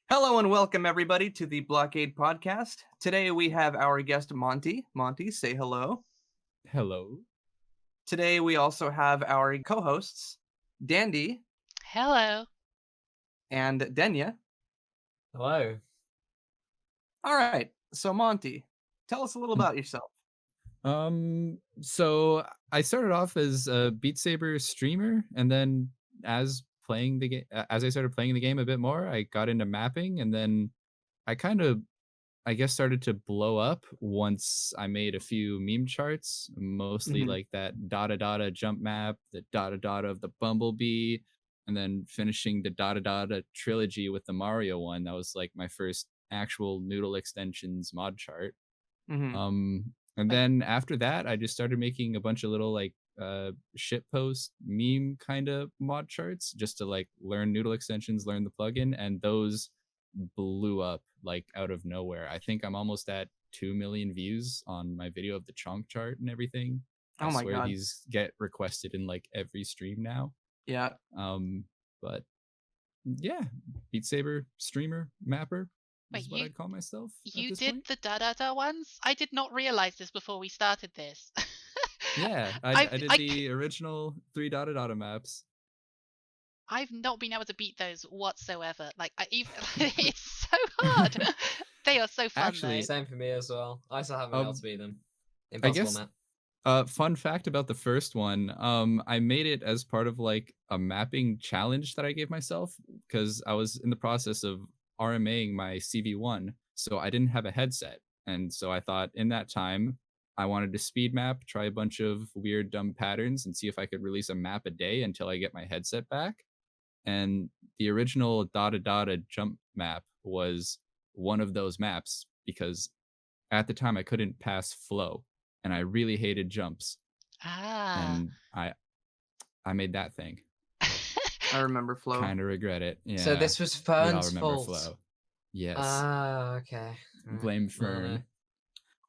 Hello and welcome everybody to the Blockade podcast. Today we have our guest Monty. Monty, say hello. Hello. Today we also have our co-hosts Dandy Hello. and Denya. Hello. All right, so Monty, tell us a little about yourself. So I started off as a Beat Saber streamer, and then as I started playing the game a bit more, I got into mapping, and then I kind of, I guess, started to blow up once I made a few meme charts, mostly Mhm. like that Dada Dada jump map, the Dada Dada of the Bumblebee, and then finishing the Dada Dada trilogy with the Mario one. That was like my first actual Noodle extensions mod chart. Mhm. And Wait, then after that, I just started making a bunch of little like shit post meme kind of mod charts just to like learn Noodle extensions, learn the plugin, and those blew up like out of nowhere. I think I'm almost at 2 million views on my video of the chonk chart and everything. I Oh my swear god. these get requested in like every stream now. Yeah. Um, but yeah, Beat Saber streamer mapper wait, is what you I'd call myself at you this did point. the da da da ones? I did not realize this before we started this. Yeah, I I've did I c- the original 3 dotted auto maps. I've not been able to beat those whatsoever. Like I even it's so hard. They are so fun though. Actually, Same for me as well. I still haven't been able to um, beat them. I Impossible, guess man. fun fact about the first one, I made it as part of like a mapping challenge that I gave myself because I was in the process of RMAing my CV1, so I didn't have a headset, and so I thought in that time I wanted to speed map, try a bunch of weird dumb patterns, and see if I could release a map a day until I get my headset back. And the original Dada Dada jump map was one of those maps because at the time I couldn't pass flow and I really hated jumps, Ah. and I made that thing. I remember Flow. Kind of regret it. So Yeah. this was We all Fern's remember fault. flow. Yes. Ah, okay. Alright. Blame Well, no. Fern.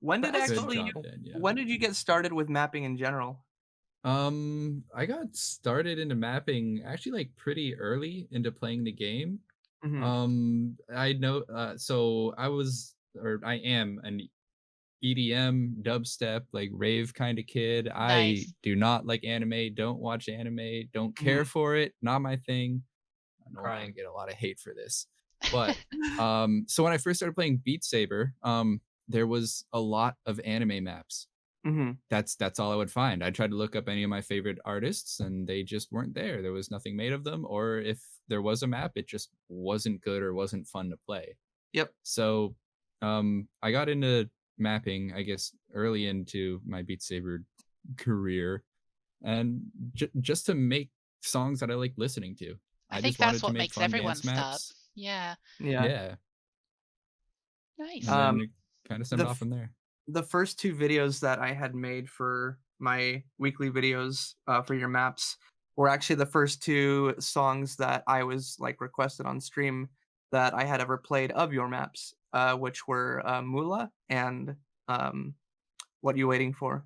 When did That's Good actually fine. job, then. Yeah. when did you get started with mapping in general? I got started into mapping actually like pretty early into playing the game. Mhm. I know so I am an EDM, dubstep, like rave kind of kid. I Nice. do not like anime, don't watch anime, don't care Mhm. for it, not my thing. I know I'm gonna Crying. get a lot of hate for this. But so when I first started playing Beat Saber, there was a lot of anime maps. Mhm. That's all I would find. I tried to look up any of my favorite artists and they just weren't there. There was nothing made of them, or if there was a map, it just wasn't good or wasn't fun to play. Yep. So I got into mapping, I guess, early into my Beat Saber career, and just to make songs that I like listening to. I I think just that's wanted to what make makes fun everyone dance start. maps. Yeah. Yeah. Yeah, and Nice. then Um it kind of the stemmed off from there. the first two videos that I had made for my weekly videos for your maps were actually the first two songs that I was like requested on stream that I had ever played of your maps, which were Mula and um, What You Waiting For?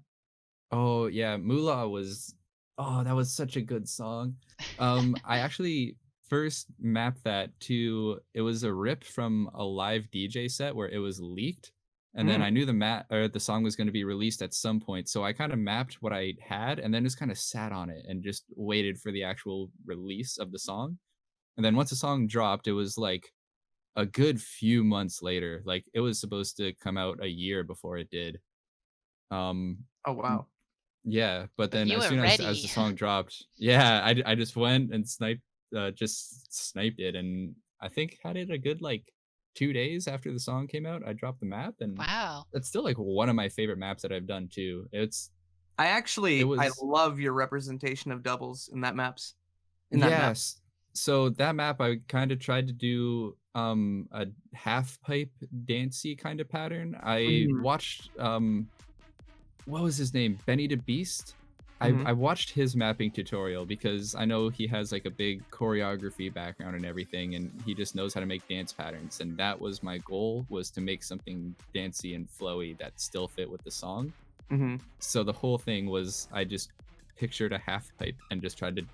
Oh yeah, Moolah was that was such a good song. I actually first mapped that to it was a rip from a live DJ set where it was leaked. And then Mm, I knew the song was going to be released at some point. So I kind of mapped what I had and then just kind of sat on it and just waited for the actual release of the song. And then once the song dropped, it was like a good few months later. Like it was supposed to come out a year before it did. Um oh wow. yeah, but But then you as were soon as the ready. song dropped, yeah, I just went and sniped it, and I think had it a good like 2 days after the song came out. I dropped the map, and Wow. it's still like one of my favorite maps that I've done too. It I was love your representation of doubles in that map. yes. So that map I kind of tried to do a half pipe dancey kind of pattern. I Mhm, watched what was his name? Benny the Beast. mhm, I watched his mapping tutorial because I know he has like a big choreography background and everything, and he just knows how to make dance patterns. And that was my goal, was to make something dancey and flowy that still fit with the song. mhm. So the whole thing was I just pictured a half pipe and just tried to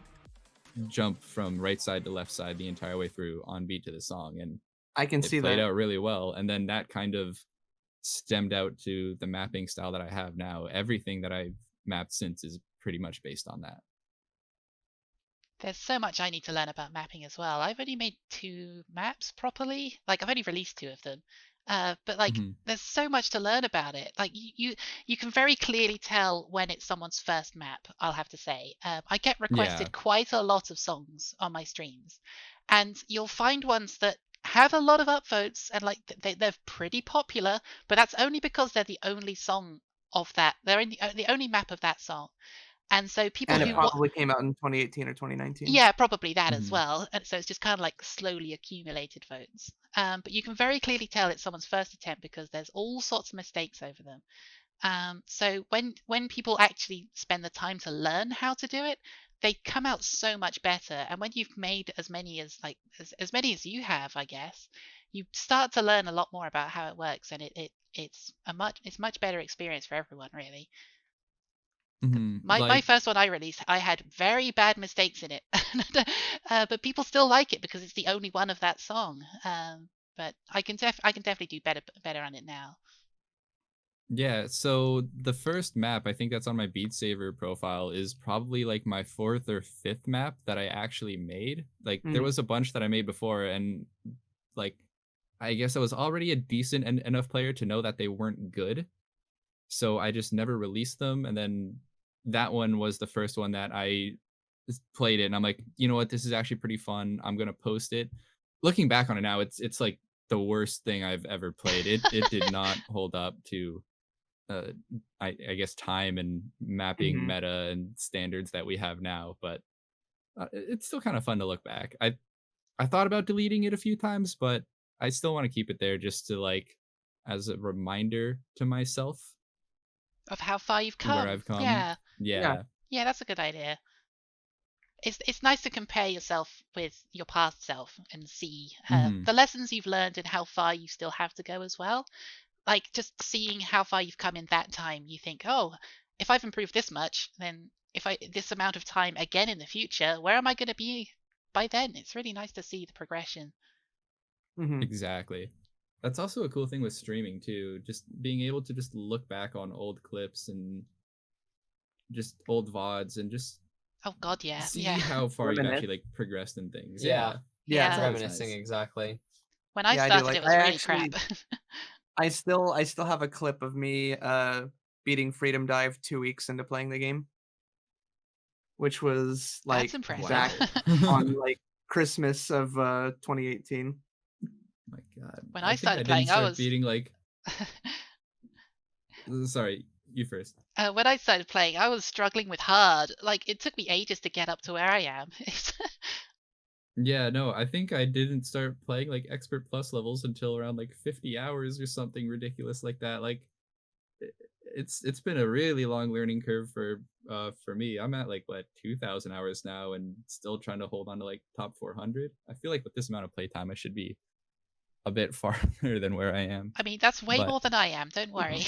jump from right side to left side the entire way through on beat to the song. And I can it see played that. out really well. And then that kind of stemmed out to the mapping style that I have now. Everything that I've mapped since is pretty much based on that. There's so much I need to learn about mapping as well. I've only made 2 maps properly. Like I've only released 2 of them. But like Mhm. there's so much to learn about it. Like you can very clearly tell when it's someone's first map, I'll have to say. I get Yeah. requested quite a lot of songs on my streams, and you'll find ones that have a lot of upvotes and like they're pretty popular, but that's only because they're the only song of that. They're in the only map of that song. And so people And it who probably came out in 2018 or 2019. yeah, probably that as Mhm. well. And so it's just kind of like slowly accumulated votes. But you can very clearly tell it's someone's first attempt because there's all sorts of mistakes over them. So when people actually spend the time to learn how to do it, they come out so much better. And when you've made as many as like as many as you have, I guess, you start to learn a lot more about how it works, and it's much better experience for everyone, really. My Like, first one I released, I had very bad mistakes in it, but people still like it because it's the only one of that song. But I can definitely do better on it now. yeah, so the first map, I think that's on my Beat Saber profile, is probably like my 4th or 5th map that I actually made. Like, there Mhm. was a bunch that I made before, and like, I guess I was already a decent enough player to know that they weren't good. So I just never released them. And then that one was the first one that I played it. And I'm like, you know what? This is actually pretty fun. I'm going to post it. Looking back on it now, it's like the worst thing I've ever played. It did not hold up to uh, I guess time and mapping Mhm. meta and standards that we have now, but it's still kind of fun to look back. I thought about deleting it a few times, but I still want to keep it there just to like as a reminder to myself Of how far you've where come. I've come. Yeah, Yeah. Yeah. yeah, that's a good idea. It's nice to compare yourself with your past self and see Hmm. the lessons you've learned and how far you still have to go as well. Like just seeing how far you've come in that time, you think, oh, if I've improved this much, then if I this amount of time again in the future, where am I going to be by then? It's really nice to see the progression. Mhm. Exactly. That's also a cool thing with streaming too. Just being able to just look back on old clips and just old VODs and just Oh God, yeah, yeah, see how far you've Reminisce. actually like progressed in things. Yeah, Yeah. Yeah. It's yeah. always reminiscing nice. exactly. When I Yeah, I do. started, Like it was really crap. I still have a clip of me beating Freedom Dive 2 weeks into playing the game, which was That's like impressive. back Wow. on like Christmas of 2018. My God. When I I think I started didn't playing, I start was beating like sorry, you first. when I started playing, I was struggling with hard. Like it took me ages to get up to where I am. Yeah, no, I think I didn't start playing like expert plus levels until around like 50 hours or something ridiculous like that. Like i- it's been a really long learning curve for me. I'm at like what 2000 hours now and still trying to hold on to like top 400. I feel like with this amount of playtime I should be a bit farther than where I am. I mean, that's way But more than I am. Don't worry.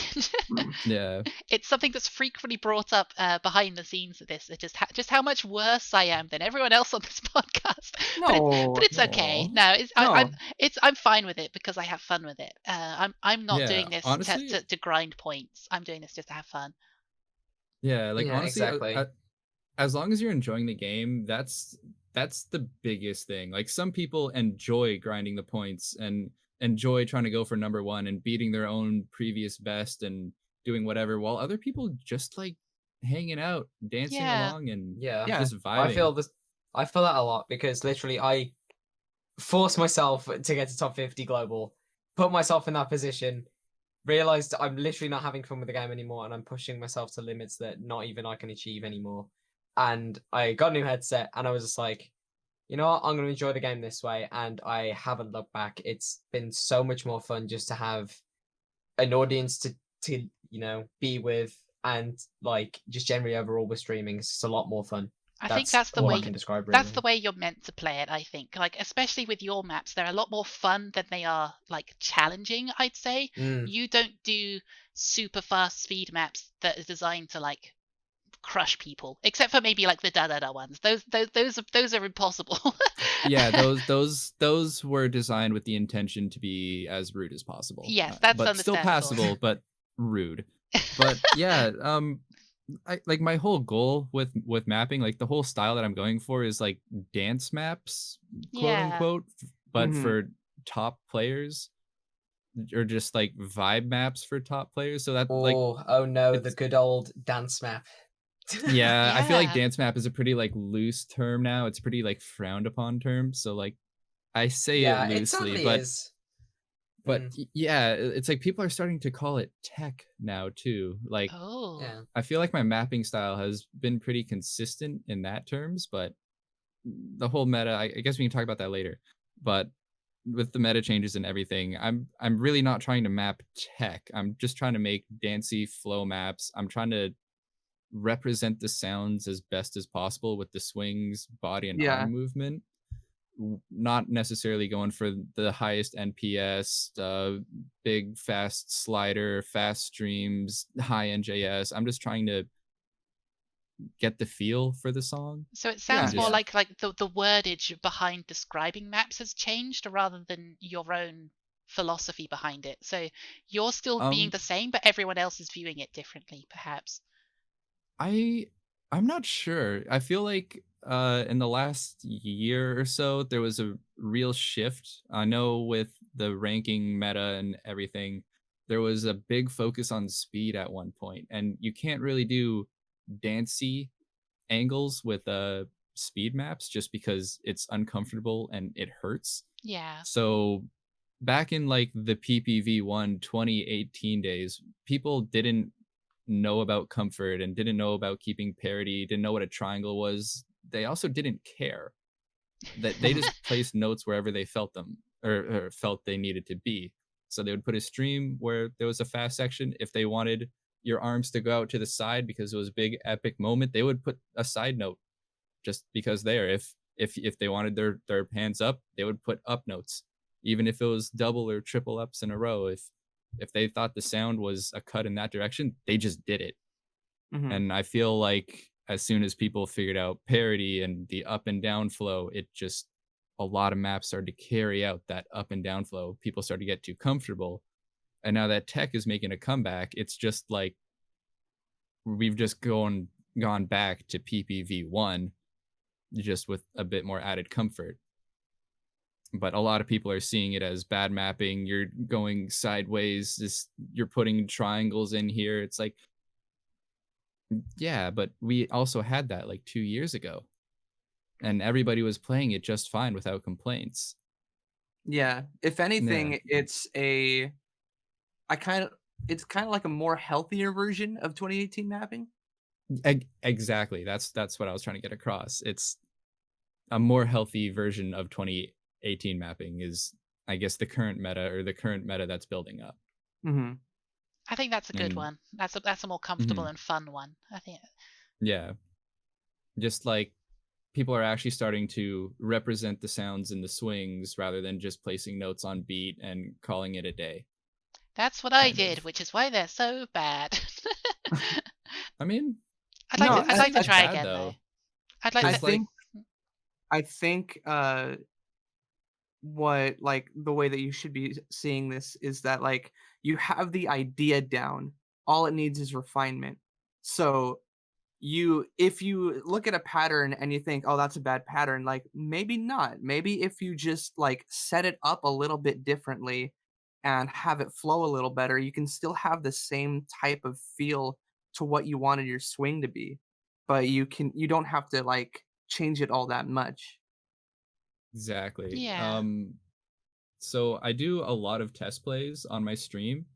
Mm. yeah. It's something that's frequently brought up behind the scenes of this. Just how much worse I am than everyone else on this podcast. But No, it's okay. Aw. No, no. I'm fine with it because I have fun with it. I'm not Yeah, doing this honestly, to grind points. I'm doing this just to have fun. yeah, like Yeah, honestly, exactly. as long as you're enjoying the game, that's the biggest thing. Like some people enjoy grinding the points and enjoy trying to go for number one and beating their own previous best and doing whatever, while other people just like hanging out, dancing Yeah. along, and Yeah, Yeah. just I vibing. feel this. I feel that a lot because literally I forced myself to get to top 50 global, put myself in that position, realized I'm literally not having fun with the game anymore, and I'm pushing myself to limits that not even I can achieve anymore. And I got a new headset, and I was just like, you know what, I'm going to enjoy the game this way, and I haven't looked back. It's been so much more fun just to have an audience to be with, and like just generally overall with streaming, it's just a lot more fun. I think That's all I can describe that's the really. way you're meant to play it, I think. Like especially with your maps, they're a lot more fun than they are like challenging, I'd say. Mm, You don't do super fast speed maps that are designed to like crush people, except for maybe like the da ones. Those are impossible. Yeah, those were designed with the intention to be as rude as possible. Yes, that's But still understandable. passable, but rude. But yeah, like my whole goal with mapping, like the whole style that I'm going for is like dance maps, quote Yeah. unquote, but Mhm. for top players, or just like vibe maps for top players. So that like Oh no, the it's good old dance map. yeah, I feel like Yeah. dance map is a pretty like loose term now. It's pretty like frowned upon term. So like I say it Yeah, it loosely, certainly but is. yeah, it's like people are starting to call it tech now too. Like Oh. Yeah. I feel like my mapping style has been pretty consistent in that terms, but the whole meta, I guess we can talk about that later. But with the meta changes and everything, I'm really not trying to map tech. I'm just trying to make dancey flow maps. I'm trying to represent the sounds as best as possible with the swings, body, and Yeah. arm movement. Not necessarily going for the highest NPS, big fast slider, fast streams, high NJS. I'm just trying to get the feel for the song. So it Yeah. sounds more Yeah. like the wordage behind describing maps has changed rather than your own philosophy behind it. So you're still being the same, but everyone else is viewing it differently, perhaps. I'm not sure. I feel like in the last year or so there was a real shift. I know with the ranking meta and everything, there was a big focus on speed at one point, and you can't really do dancey angles with speed maps just because it's uncomfortable and it hurts. Yeah. So back in like the PPV1 2018 days, people didn't know about comfort and didn't know about keeping parity, didn't know what a triangle was. They also didn't care. That they just placed notes wherever they felt them, or felt they needed to be. So they would put a stream where there was a fast section. If they wanted your arms to go out to the side because it was a big epic moment, they would put a side note just because there. If they wanted their hands up, they would put up notes, even if it was double or triple ups in a row. If they thought the sound was a cut in that direction, they just did it. Mhm. And I feel like as soon as people figured out parity and the up and down flow, it just a lot of maps started to carry out that up and down flow. People started to get too comfortable. And now that tech is making a comeback, it's just like we've just gone back to PPV1 just with a bit more added comfort. But a lot of people are seeing it as bad mapping. You're going sideways, you're putting triangles in here. It's like, yeah, but we also had that like 2 years ago, and everybody was playing it just fine without complaints. Yeah. If anything, Yeah. it's kind of like a more healthier version of 2018 mapping. Exactly. That's what I was trying to get across. It's a more healthy version of 2018 mapping is, I guess, the current meta that's building up. Mm-hmm. I think that's a good And- one. That's a more comfortable and fun one, I think. Yeah. Just like people are actually starting to represent the sounds and the swings rather than just placing notes on beat and calling it a day. That's what I Kind did, of. which is why they're so bad. I mean, I'd like No, to, I'd like to that's try bad, again though. though. I'd like I to. Just like think what like the way that you should be seeing this is that like you have the idea down. All it needs is refinement. So if you look at a pattern and you think, oh, that's a bad pattern, like maybe not. Maybe if you just like set it up a little bit differently and have it flow a little better, you can still have the same type of feel to what you wanted your swing to be. But you don't have to like change it all that much. exactly. Yeah. So I do a lot of test plays on my stream.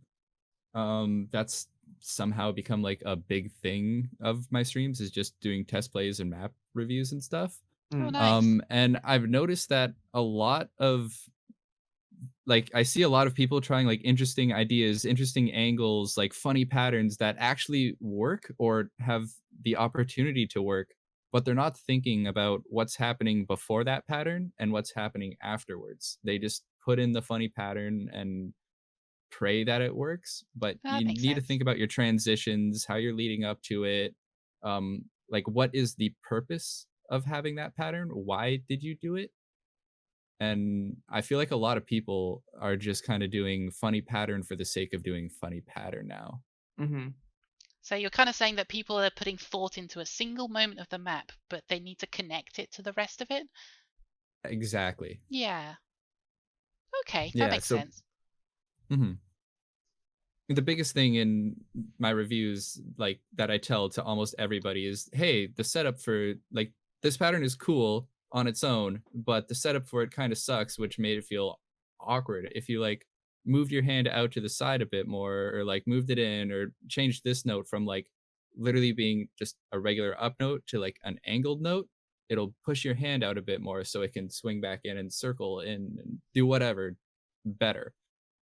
That's somehow become like a big thing of my streams, is just doing test plays and map reviews and stuff. Oh, nice. And I've noticed that a lot of like I see a lot of people trying like interesting ideas, interesting angles, like funny patterns that actually work or have the opportunity to work, but they're not thinking about what's happening before that pattern and what's happening afterwards. They just put in the funny pattern and pray that it works, but That you makes need to sense. think about your transitions, how you're leading up to it, like what is the purpose of having that pattern? Why did you do it? And I feel like a lot of people are just kind of doing funny pattern for the sake of doing funny pattern now. Hmm. So you're kind of saying that people are putting thought into a single moment of the map, but they need to connect it to the rest of it? Exactly. Yeah. Okay, that Yeah. makes So sense. mhm. The biggest thing in my reviews, like that I tell to almost everybody, is hey, the setup for like this pattern is cool on its own, but the setup for it kind of sucks, which made it feel awkward. If you like moved your hand out to the side a bit more, or like moved it in, or changed this note from like literally being just a regular up note to like an angled note, it'll push your hand out a bit more so it can swing back in and circle in and do whatever better.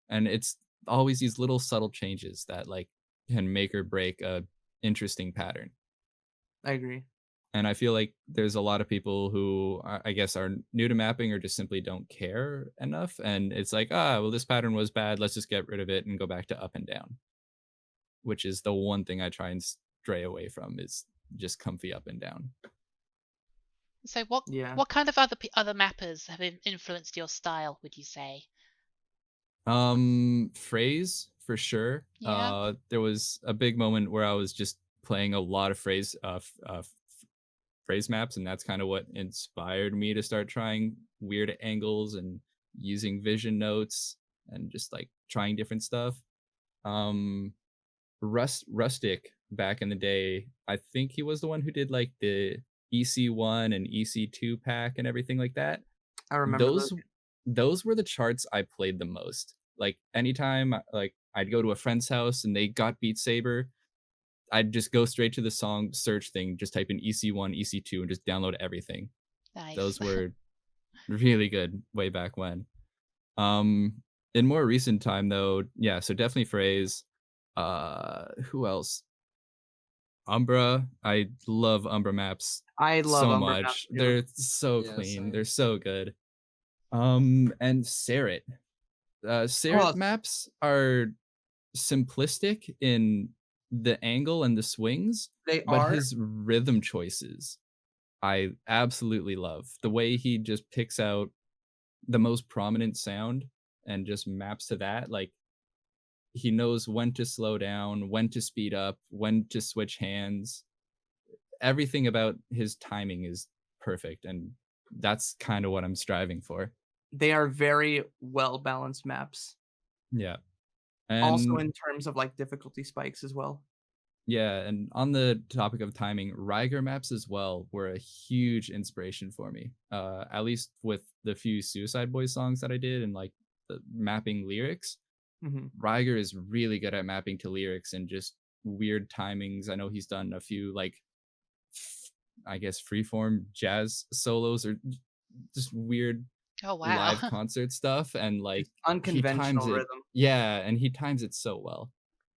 And it's always these little subtle changes that like can make or break a interesting pattern. I agree. And I feel like there's a lot of people who I guess are new to mapping or just simply don't care enough, and it's like, well, this pattern was bad, let's just get rid of it and go back to up and down, which is the one thing I try and stray away from, is just comfy up and down. So Yeah. what kind of other mappers have influenced your style, would you say? Phrase for sure. Yeah. There was a big moment where I was just playing a lot of phrase maps, and that's kind of what inspired me to start trying weird angles and using vision notes and just like trying different stuff. Um, Rustic back in the day, I think he was the one who did like the EC1 and EC2 pack and everything like that. I remember those. Those were the charts I played the most. Like anytime like I'd go to a friend's house and they got Beat Saber, I'd just go straight to the song search thing, just type in EC1, EC2, and just download everything. Nice. Those were really good way back when. In more recent time though, yeah, so definitely phrase. Who else? Umbra. I love Umbra maps I love so Umber much. Maps too. They're so Yeah, clean. same. They're so good. And Saret. Saret Oh, maps are simplistic in the angle and the swings, they but are. his rhythm choices I absolutely love. The way he just picks out the most prominent sound and just maps to that. Like he knows when to slow down, when to speed up, when to switch hands. Everything about his timing is perfect, and that's kind of what I'm striving for. They are very well balanced maps. Yeah. Also And in terms of like difficulty spikes as well. yeah, and on the topic of timing, Riger maps as well were a huge inspiration for me. At least with the few Suicide Boys songs that I did and like the mapping lyrics. Hmm. Riger is really good at mapping to lyrics and just weird timings. I know he's done a few like I guess freeform jazz solos or just weird Oh wow. live concert stuff, and like Just he times unconventional it. rhythm. Yeah, and he times it so well.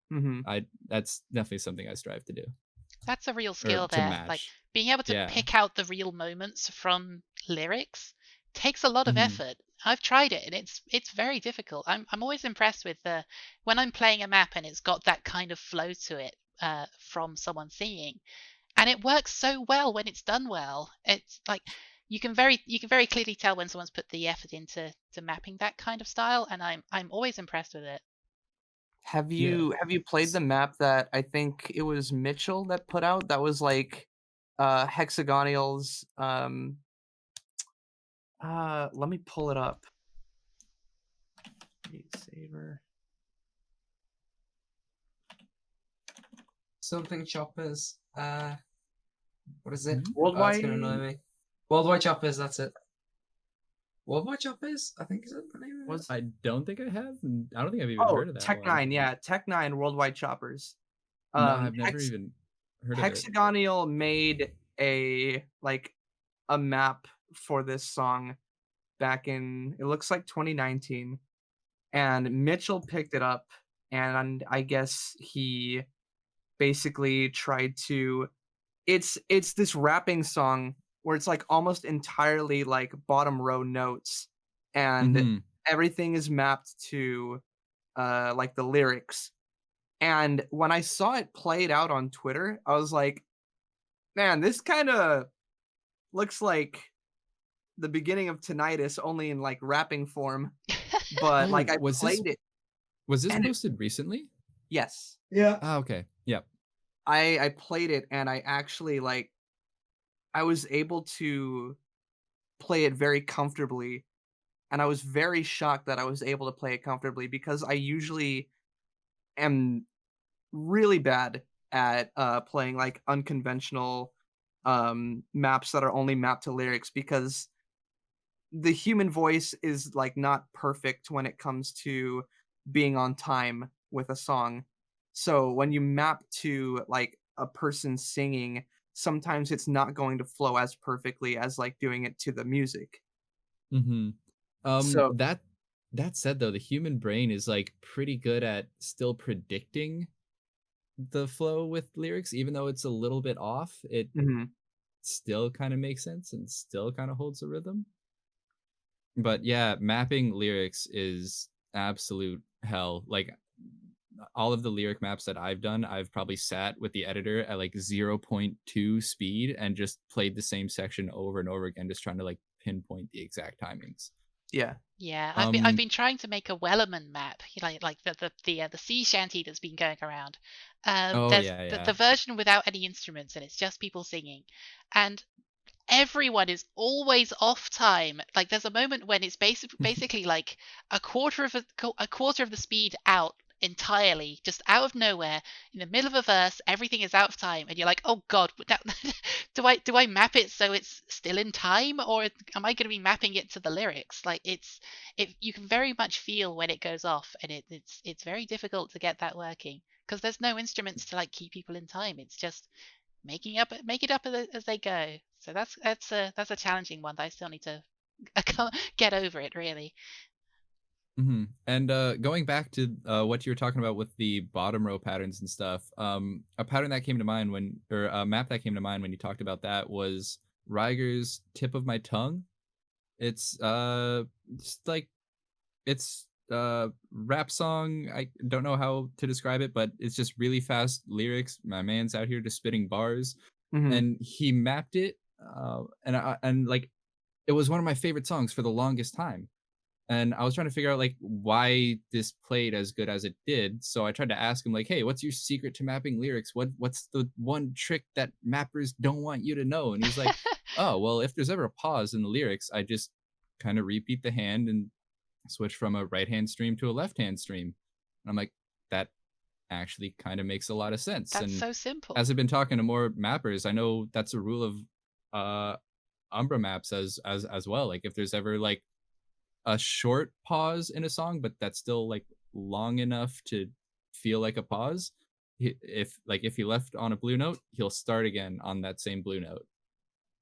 Hmm. That's definitely something I strive to do That's a real or skill to there. Like match. being able to Yeah. pick out the real moments from lyrics takes a lot of Mhm. effort. I've tried it and it's very difficult. I'm always impressed with the when I'm playing a map and it's got that kind of flow to it from someone singing. And it works so well when it's done well. It's like you can very clearly tell when someone's put the effort into mapping that kind of style, and I'm always impressed with it. Have Yeah. you played the map that I think it was Mitchell that put out? That was like hexagonals. Let me pull it up. Saber. Something choppers. What is it? Mhm. Oh, that's gonna Worldwide annoy me. Worldwide choppers. That's it. Worldwide choppers. I think is it the name of it? was I don't think I have. I don't think I've even heard of that Tech one. 9, yeah, Tech 9 Worldwide Choppers. No, I've never Hex even heard of it. Hexagonal made a map for this song back in it looks like 2019, and Mitchell picked it up, and I guess he basically tried to it's this rapping song where it's like almost entirely like bottom row notes, and Hmm. everything is mapped to like the lyrics. And when I saw it played out on Twitter, I was like, Man, this kind of looks like the beginning of tinnitus, only in like rapping form. But like Oh, I played it, was this and posted recently? yes, Yeah. Ah, okay. Yep. I played it, and I actually like I was able to play it very comfortably, and I was very shocked that I was able to play it comfortably because I usually am really bad at playing like unconventional maps that are only mapped to lyrics because the human voice is like not perfect when it comes to being on time with a song. So when you map to like a person singing, sometimes it's not going to flow as perfectly as like doing it to the music. Mm-hmm. So That said though, the human brain is like pretty good at still predicting the flow with lyrics, even though it's a little bit off. It mhm, still kind of makes sense and still kind of holds a rhythm. But yeah, mapping lyrics is absolute hell. Like all of the lyric maps that I've done, I've probably sat with the editor at like zero point 0.2 speed and just played the same section over and over again, just trying to like pinpoint the exact timings. yeah. Yeah, I've Um, been trying to make a Wellerman map, like the sea shanty that's been going around. oh There's yeah, the yeah. version without any instruments, and it's just people singing, and everyone is always off time. Like there's a moment when it's basically like a quarter of the speed out entirely, just out of nowhere, in the middle of a verse, everything is out of time, and you're like, oh god, now, do I map it so it's still in time, or am I going to be mapping it to the lyrics? Like you can very much feel when it goes off, and it's very difficult to get that working because there's no instruments to like keep people in time. It's just make it up as they go. So that's a challenging one that I still need to get over it really. And going back to what you were talking about with the bottom row patterns and stuff, a pattern that came to mind when, or a map that came to mind when you talked about that was Riger's "Tip of My Tongue." It's just like it's rap song. I don't know how to describe it, but it's just really fast lyrics. My man's out here just spitting bars, Mhm. and he mapped it. And like it was one of my favorite songs for the longest time, and I was trying to figure out like why this played as good as it did. So I tried to ask him like, "Hey, what's your secret to mapping lyrics? What's the one trick that mappers don't want you to know?" And he's like, "Oh, well, if there's ever a pause in the lyrics, I just kind of repeat the hand and switch from a right hand stream to a left hand stream." And I'm like, "That actually kind of makes a lot of sense." That's And so simple. as I've been talking to more mappers, I know that's a rule of uh Umbra maps as well. Like if there's ever like a short pause in a song, but that's still like long enough to feel like a pause. If he left on a blue note, he'll start again on that same blue note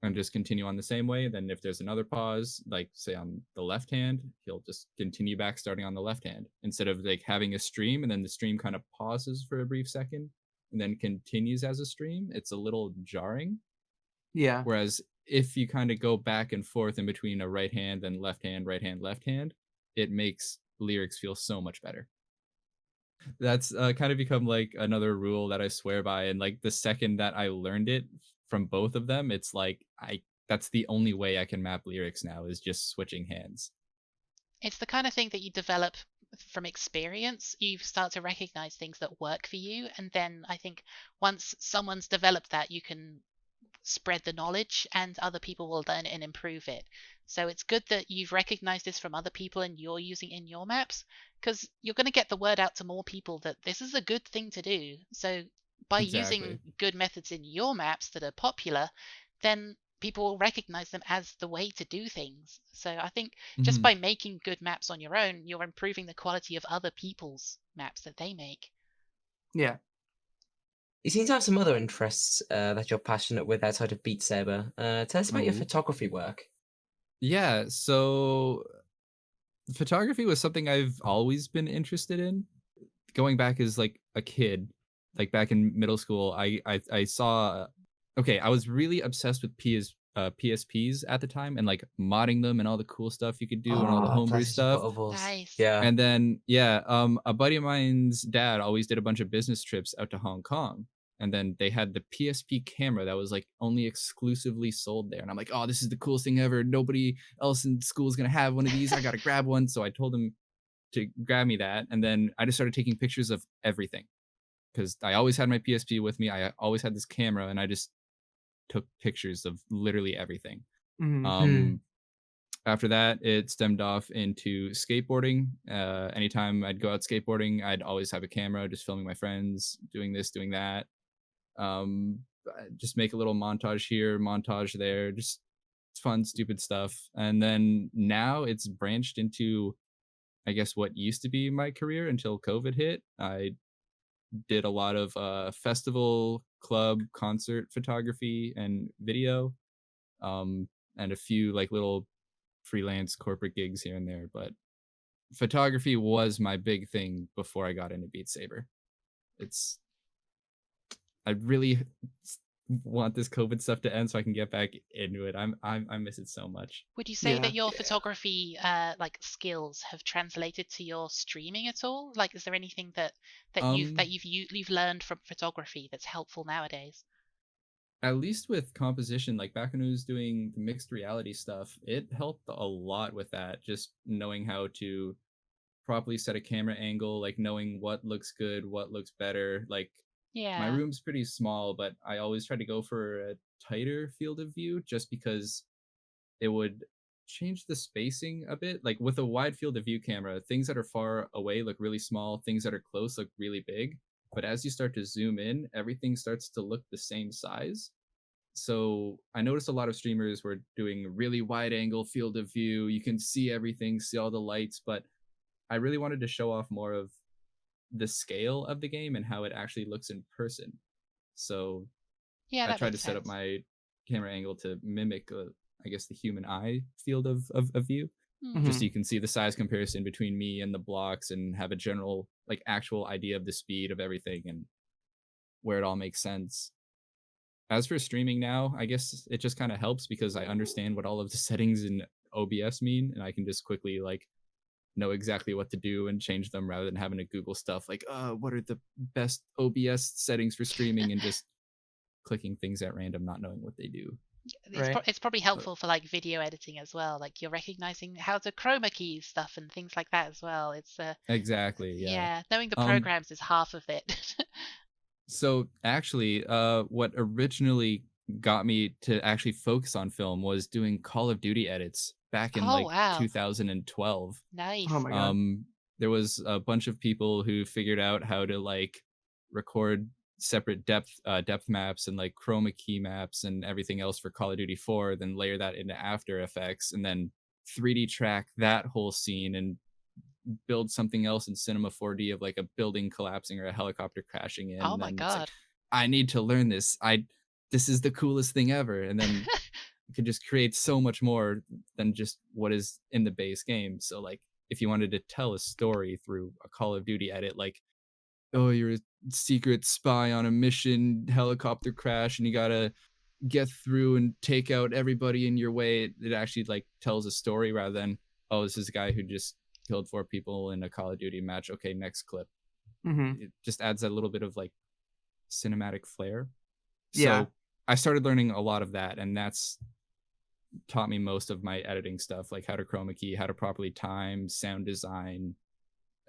and just continue on the same way. Then if there's another pause, like say on the left hand, he'll just continue back starting on the left hand instead of like having a stream and then the stream kind of pauses for a brief second and then continues as a stream. It's a little jarring. Yeah. Whereas if you kind of go back and forth in between a right hand and left hand, left hand, it makes lyrics feel so much better. That's kind of become like another rule that I swear by. And like the second that I learned it from both of them, it's like that's the only way I can map lyrics now is just switching hands. It's the kind of thing that you develop from experience. You start to recognize things that work for you, and then I think once someone's developed that, you can spread the knowledge and other people will learn it and improve it. So it's good that you've recognized this from other people and you're using it in your maps, because you're going to get the word out to more people that this is a good thing to do. So by using Exactly. good methods in your maps that are popular, then people will recognize them as the way to do things. So I think just Hmm. by making good maps on your own, you're improving the quality of other people's maps that they make. Yeah. You seem to have some other interests that you're passionate with outside of Beat Saber. Tell us about your Oh. photography work. Yeah, so photography was something I've always been interested in. Going back as like a kid, like back in middle school, I saw. Okay, I was really obsessed with PSPs at the time and like modding them and all the cool stuff you could do and all the Oh, homebrew PlayStation stuff. Portables. Nice. Yeah. And then yeah, a buddy of mine's dad always did a bunch of business trips out to Hong Kong, and then they had the PSP camera that was like only exclusively sold there. And I'm like, oh, this is the coolest thing ever. Nobody else in school is gonna have one of these. I gotta grab one. So I told him to grab me that, and then I just started taking pictures of everything because I always had my PSP with me. I always had this camera, and I just took pictures of literally everything. Mhm. After that, it stemmed off into skateboarding. Anytime I'd go out skateboarding, I'd always have a camera, just filming my friends, doing this, doing that. Just make a little montage here, montage there, just fun, stupid stuff. And then now it's branched into, I guess, what used to be my career until COVID hit. I did a lot of festival, club, concert photography and video, and a few like little freelance corporate gigs here and there. But photography was my big thing before I got into Beat Saber. It's I really want this COVID stuff to end so I can get back into it. I miss it so much. Would you say that Yeah. your photography like skills have translated to your streaming at all? Like, is there anything that Um, you've learned from photography that's helpful nowadays? at least with composition, like back when I was doing the mixed reality stuff, it helped a lot with that. Just knowing how to properly set a camera angle, like knowing what looks good, what looks better. Like my Yeah. room's pretty small, but I always try to go for a tighter field of view just because it would change the spacing a bit. Like with a wide field of view camera, things that are far away look really small, things that are close look really big. But as you start to zoom in, everything starts to look the same size. So I noticed a lot of streamers were doing really wide angle field of view. You can see everything, see all the lights, but I really wanted to show off more of the scale of the game and how it actually looks in person. So Yeah, I that tried to makes set up sense. my camera angle to mimic, I guess, the human eye field of view, just Hmm. so Mhm. you can see the size comparison between me and the blocks and have a general, like, actual idea of the speed of everything and where it all makes sense. As for streaming now, I guess it just kind of helps because I understand what all of the settings in OBS mean, and I can just quickly like know exactly what to do and change them rather than having to Google stuff like, what are the best OBS settings for streaming and just clicking things at random, not knowing what they do. Right. It's probably But helpful for like video editing as well. Like you're recognizing how to chroma key stuff and things like that as well. It's exactly, yeah. yeah, knowing the Um, programs is half of it. so actually, what originally got me to actually focus on film was doing Call of Duty edits back in Oh like wow, 2012. Oh nice. my god. There was a bunch of people who figured out how to like record separate depth maps and like chroma key maps and everything else for Call of Duty 4, then layer that into After Effects and then 3D track that whole scene and build something else in Cinema 4D of like a building collapsing or a helicopter crashing in. Oh And my then it's like, god. I need to learn this. This is the coolest thing ever. And then you could just create so much more than just what is in the base game. So like if you wanted to tell a story through a Call of Duty edit, like, oh, you're a secret spy on a mission, helicopter crash, and you gotta get through and take out everybody in your way. It actually like tells a story rather than, oh, this is a guy who just killed 4 people in a Call of Duty match. Okay, next clip. Mhm. It just adds a little bit of like cinematic flair. Yeah. So I started learning a lot of that, and that's taught me most of my editing stuff, like how to chroma key, how to properly time, sound design,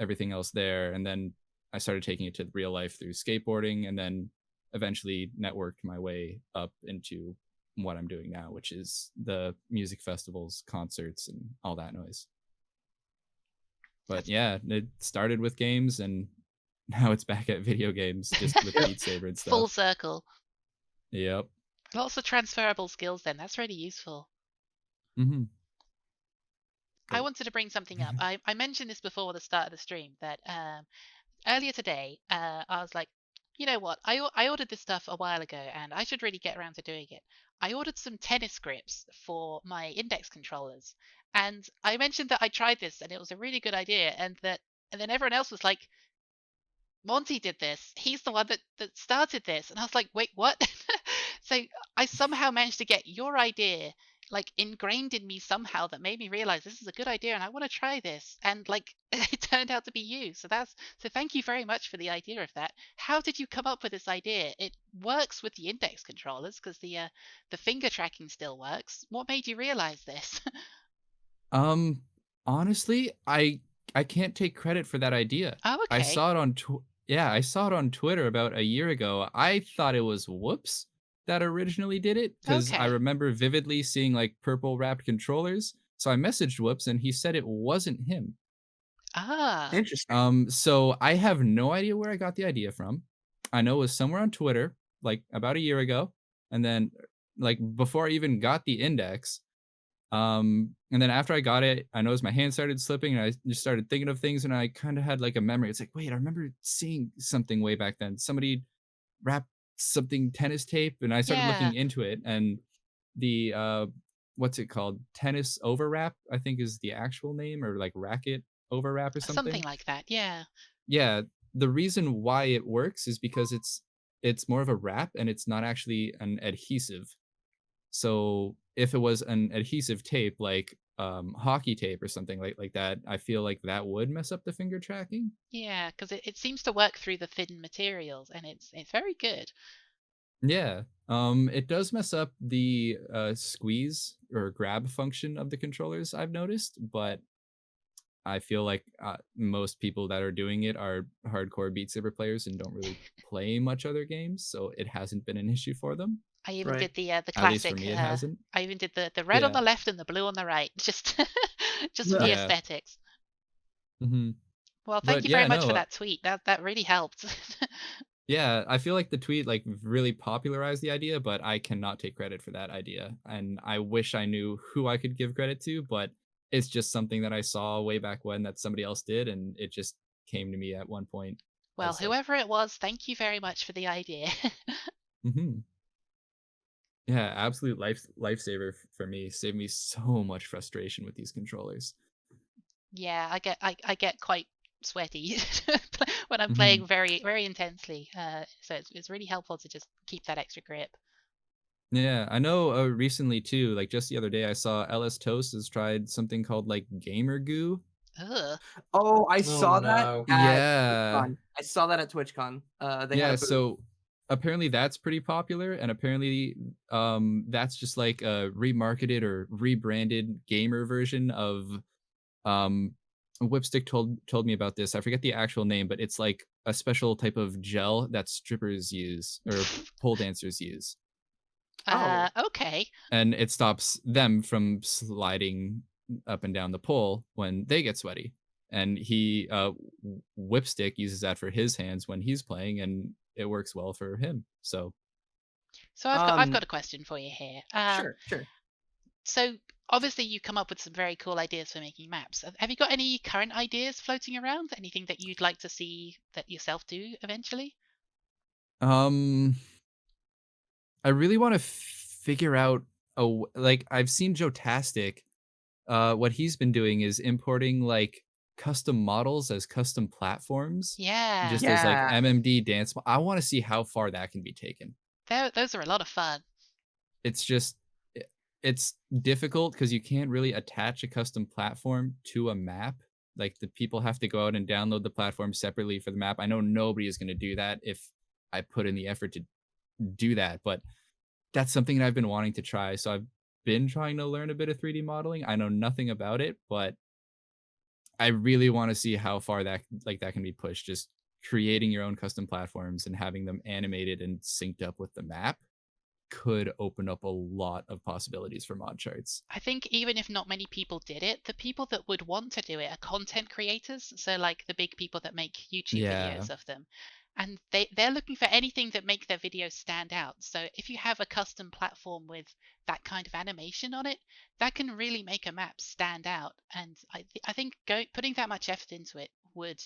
everything else there. And then I started taking it to real life through skateboarding, and then eventually networked my way up into what I'm doing now, which is the music festivals, concerts, and all that noise. But That's yeah, it started with games, and now it's back at video games, just with Yep. Beat Saber and full stuff. circle. Yep. Lots of transferable skills then. That's really useful. Mm-hmm. I But wanted to bring something up. I mentioned this before the start of the stream that earlier today I was like, you know what? I ordered this stuff a while ago and I should really get around to doing it. I ordered some tennis grips for my index controllers. And I mentioned that I tried this and it was a really good idea and then everyone else was like, Mawntee did this. He's the one that started this. And I was like, wait, what? So I somehow managed to get your idea like ingrained in me somehow that made me realize this is a good idea and I want to try this. And like it turned out to be you. So thank you very much for the idea of that. How did you come up with this idea? It works with the index controllers because the finger tracking still works. What made you realize this? Um, honestly, I can't take credit for that idea. Oh, I okay. saw it on I saw it on Twitter about a year ago. I thought it was Whoops that originally did it because I Okay. remember vividly seeing like purple wrapped controllers. So I messaged Whoops and he said it wasn't him. Ah, Interesting. So I have no idea where I got the idea from. I know it was somewhere on Twitter, like about a year ago, and then like before I even got the index. And then after I got it, I noticed my hand started slipping, and I just started thinking of things, and I kind of had like a memory. It's like, wait, I remember seeing something way back then. Somebody wrapped something tennis tape, and I started yeah. looking into it, and the what's it called? Tennis overwrap, I think is the actual name, or like racket overwrap or Something something. like that. Yeah. Yeah, the reason why it works is because it's more of a wrap and it's not actually an adhesive. So if it was an adhesive tape like hockey tape or something like that, I feel like that would mess up the finger tracking. Yeah, because it seems to work through the thin materials and it's very good. Yeah. It does mess up the squeeze or grab function of the controllers, I've noticed, but I feel like most people that are doing it are hardcore Beat Saber players and don't really play much other games, so it hasn't been an issue for them. I even Right. did the At least for classic. me, it hasn't. I even did the red on Yeah. the left and the blue on the right, just just for the Yeah. Yeah. aesthetics. Hmm. Well, thank But you very yeah, much for no, that tweet. That really helped. yeah, I feel like the tweet like really popularized the idea, but I cannot take credit for that idea. And I wish I knew who I could give credit to, but it's just something that I saw way back when that somebody else did, and it just came to me at one point Well, as like, whoever it was, thank you very much for the idea. hmm, yeah, absolute lifesaver for me. Saved me so much frustration with these controllers. Yeah, I get quite sweaty when I'm Hmm. playing very intensely. So it's really helpful to just keep that extra grip. Yeah, I know recently too, like just the other day, I saw LS Toast has tried something called like Gamer Goo. Ugh. Oh, I Oh saw that no. at Yeah. TwitchCon. I saw that at TwitchCon. They had Yeah, a booth. so apparently that's pretty popular, and apparently that's just like a remarketed or rebranded gamer version of um Whipstick told me about this. I forget the actual name, but it's like a special type of gel that strippers use or pole dancers use. Oh, Okay. And it stops them from sliding up and down the pole when they get sweaty. And he Whipstick uses that for his hands when he's playing, and it works well for him. So So I've got a question for you here. sure, sure. So obviously you come up with some very cool ideas for making maps. Have you got any current ideas floating around? Anything that you'd like to see that yourself do eventually? um I really want to figure out like I've seen Joe Tastic. What he's been doing is importing like custom models as custom platforms, Yeah, just as like Yeah. MMD dance. I want to see how far that can be taken. those are a lot of fun. It's just it's difficult because you can't really attach a custom platform to a map. Like the people have to go out and download the platform separately for the map. I know nobody is going to do that if I put in the effort to do that, but that's something that I've been wanting to try. So I've been trying to learn a bit of 3D modeling. I know nothing about it, but I really want to see how far that can be pushed. Just creating your own custom platforms and having them animated and synced up with the map could open up a lot of possibilities for mod charts. I think even if not many people did it, the people that would want to do it are content creators. So like the big people that make YouTube Yeah. videos of them. And they're looking for anything that make their videos stand out. So if you have a custom platform with that kind of animation on it, that can really make a map stand out. And I think putting that much effort into it would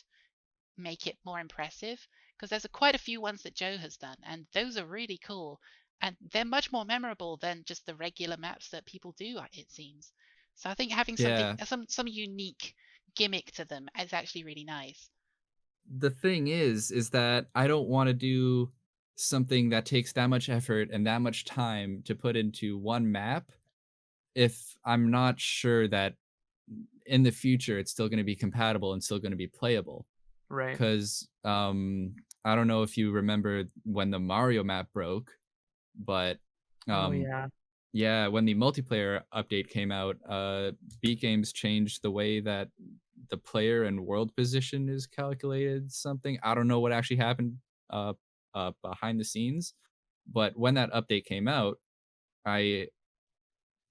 make it more impressive because there's quite a few ones that Joe has done, and those are really cool. And they're much more memorable than just the regular maps that people do, it seems. So I think having something, Yeah. some unique gimmick to them is actually really nice. The thing is that I don't want to do something that takes that much effort and that much time to put into one map if I'm not sure that in the future it's still going to be compatible and still going to be playable. Right. Because I don't know if you remember when the Mario map broke, but Oh yeah. yeah, when the multiplayer update came out, Beat Games changed the way that the player and world position is calculated. Something I don't know what actually happened uh, behind the scenes, but when that update came out, I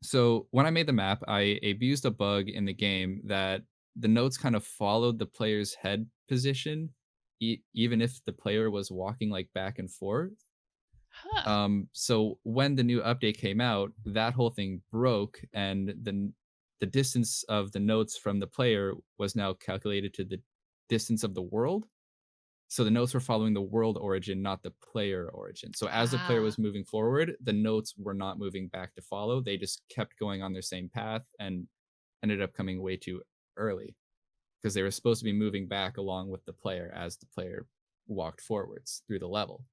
so when I made the map, I abused a bug in the game that the notes kind of followed the player's head position, even if the player was walking like back and forth. Huh. So when the new update came out, that whole thing broke, and the distance of the notes from the player was now calculated to the distance of the world. So the notes were following the world origin, not the player origin. So as the player Ah. was moving forward, the notes were not moving back to follow. They just kept going on their same path and ended up coming way too early because they were supposed to be moving back along with the player as the player walked forwards through the level.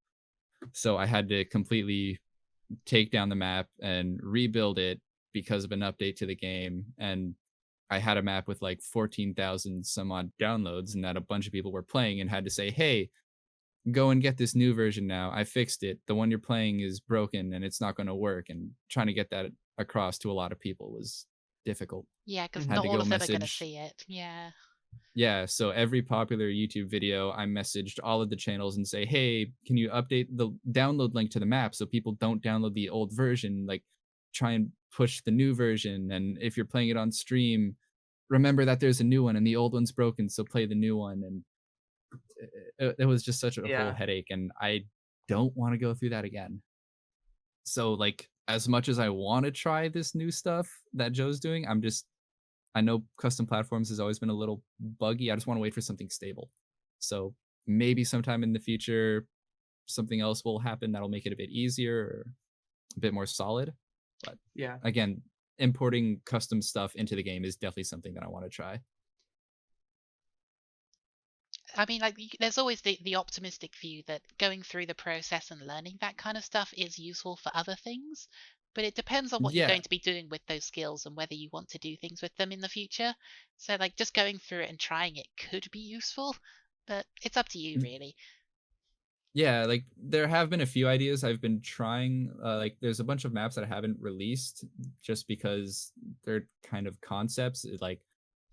So I had to completely take down the map and rebuild it because of an update to the game. And I had a map with like 14,000 some odd downloads, and that a bunch of people were playing and had to say, hey, go and get this new version now. I fixed it. The one you're playing is broken and it's not going to work. And trying to get that across to a lot of people was difficult. Yeah, because Had not to all go of them are going to message. see it. Yeah. Yeah, so every popular YouTube video, I messaged all of the channels and say, hey, can you update the download link to the map so people don't download the old version? Like, try and push the new version. And if you're playing it on stream, remember that there's a new one and the old one's broken, so play the new one. And it was just such a whole Yeah. headache, and I don't want to go through that again. So, like, as much as I want to try this new stuff that Joe's doing, I know custom platforms has always been a little buggy. I just want to wait for something stable. So maybe sometime in the future, something else will happen that'll make it a bit easier or a bit more solid. But Yeah. again, importing custom stuff into the game is definitely something that I want to try. I mean, like, there's always the optimistic view that going through the process and learning that kind of stuff is useful for other things, but it depends on what you're Yeah. going to be doing with those skills and whether you want to do things with them in the future. So, like, just going through it and trying it could be useful, but it's up to you, really. Yeah, like there have been a few ideas I've been trying. Like there's a bunch of maps that I haven't released just because they're kind of concepts. Like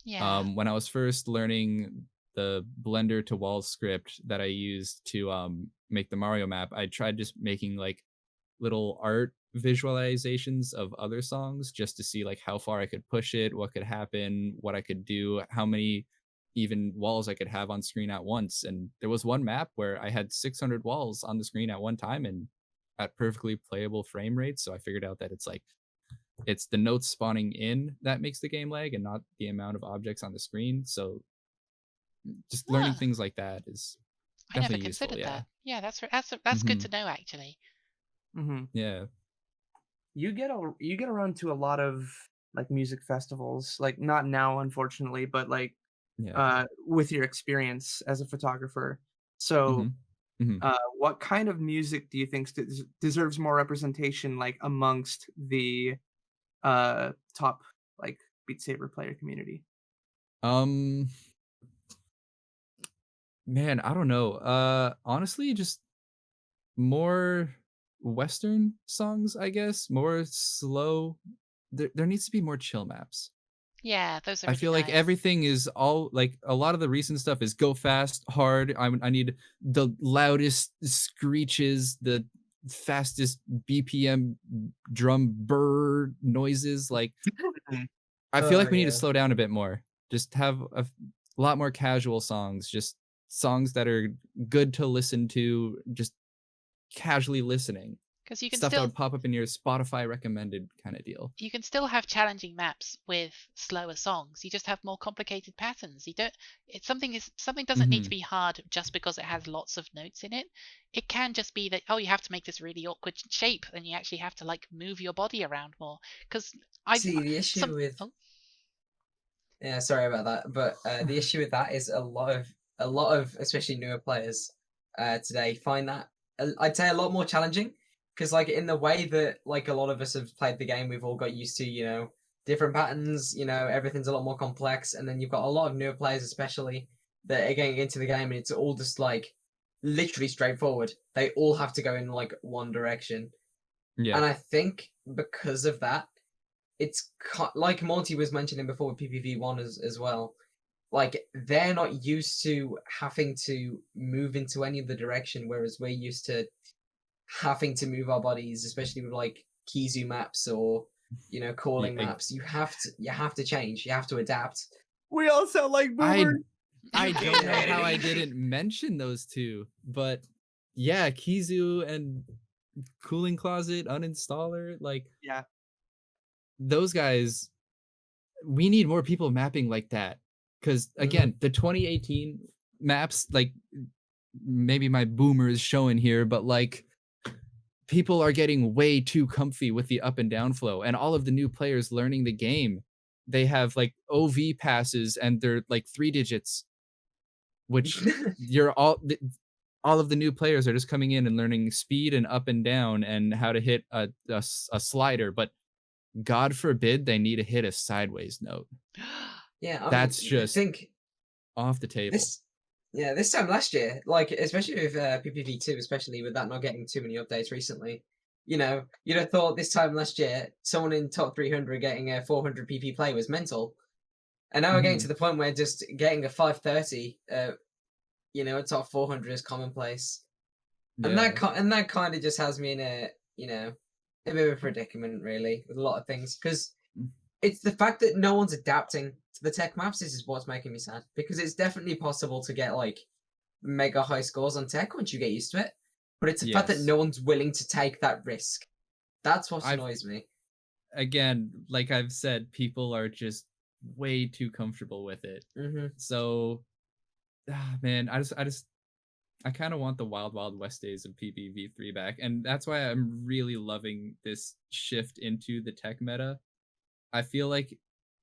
Yeah. when I was first learning the Blender to Wall script that I used to make the Mario map, I tried just making like little art visualizations of other songs just to see like how far I could push it, what could happen, what I could do, how many even walls I could have on screen at once. And there was one map where I had 600 walls on the screen at one time and at perfectly playable frame rates. So I figured out that it's the notes spawning in that makes the game lag and not the amount of objects on the screen. So just learning Ah, things like that is I never definitely useful. considered Yeah. that. Yeah, that's good Mhm. to know, actually. Mm-hmm. Yeah. You get around to a lot of like music festivals, like not now unfortunately, but like Yeah. with your experience as a photographer. So Hmm. Hmm. what kind of music do you think deserves more representation, like amongst the top like Beat Saber player community? Um, man, I don't know. Honestly, just more Western songs, I guess. More slow. There needs to be more chill maps. Yeah, those are I really feel like nice. everything is all like a lot of the recent stuff is go fast, hard. I need the loudest screeches, the fastest BPM drum burr noises. Like I feel Oh like we need to yeah. slow down a bit more. Just have a lot more casual songs, just songs that are good to listen to, just casually listening. Because Stuff that would pop up in your Spotify recommended kind of deal. you can still have challenging maps with slower songs. You just have more complicated patterns. You don't it's something doesn't need to Mhm. be hard just because it has lots of notes in it. It can just be that, oh, you have to make this really awkward shape and you actually have to like move your body around more. Because I've See, the issue some with oh, yeah, sorry about that, but the issue with that is a lot of especially newer players today find that I'd say a lot more challenging because like in the way that like a lot of us have played the game, we've all got used to, you know, different patterns, you know, everything's a lot more complex, and then you've got a lot of newer players especially that are getting into the game, and it's all just like literally straightforward. They all have to go in like one direction. Yeah. And I think because of that, it's like Mawntee was mentioning before with PPV1 as well. Like they're not used to having to move into any other direction, whereas we're used to having to move our bodies, especially with like Kizu maps or, you know, calling maps. You have to change. You have to adapt. We all sound like boomers. I don't know how I didn't mention those two, but yeah, Kizu and Cooling Closet Uninstaller, like Yeah. those guys, we need more people mapping like that. Because again, the 2018 maps, like maybe my boomer is showing here, but like people are getting way too comfy with the up and down flow, and all of the new players learning the game, they have like OV passes and they're like 3 digits, which you're all of the new players are just coming in and learning speed and up and down and how to hit a slider, but God forbid they need to hit a sideways note. Yeah, I That's mean, just I think off the table. this time last year, like especially with PPV2, especially with that not getting too many updates recently, you know, you'd have thought this time last year someone in top 300 getting a 400 PP play was mental, and now we're getting to the point where just getting a 530, you know, a top 400 is commonplace, and that kind of just has me in a, you know, a bit of a predicament really with a lot of things, because it's the fact that no one's adapting to the tech maps. This is what's making me sad, because it's definitely possible to get like mega high scores on tech once you get used to it, but it's the fact that no one's willing to take that risk. That's what annoys me. Again, like I've said, people are just way too comfortable with it. So, man, I kind of want the Wild Wild West days of PPV3 back, and that's why I'm really loving this shift into the tech meta. I feel like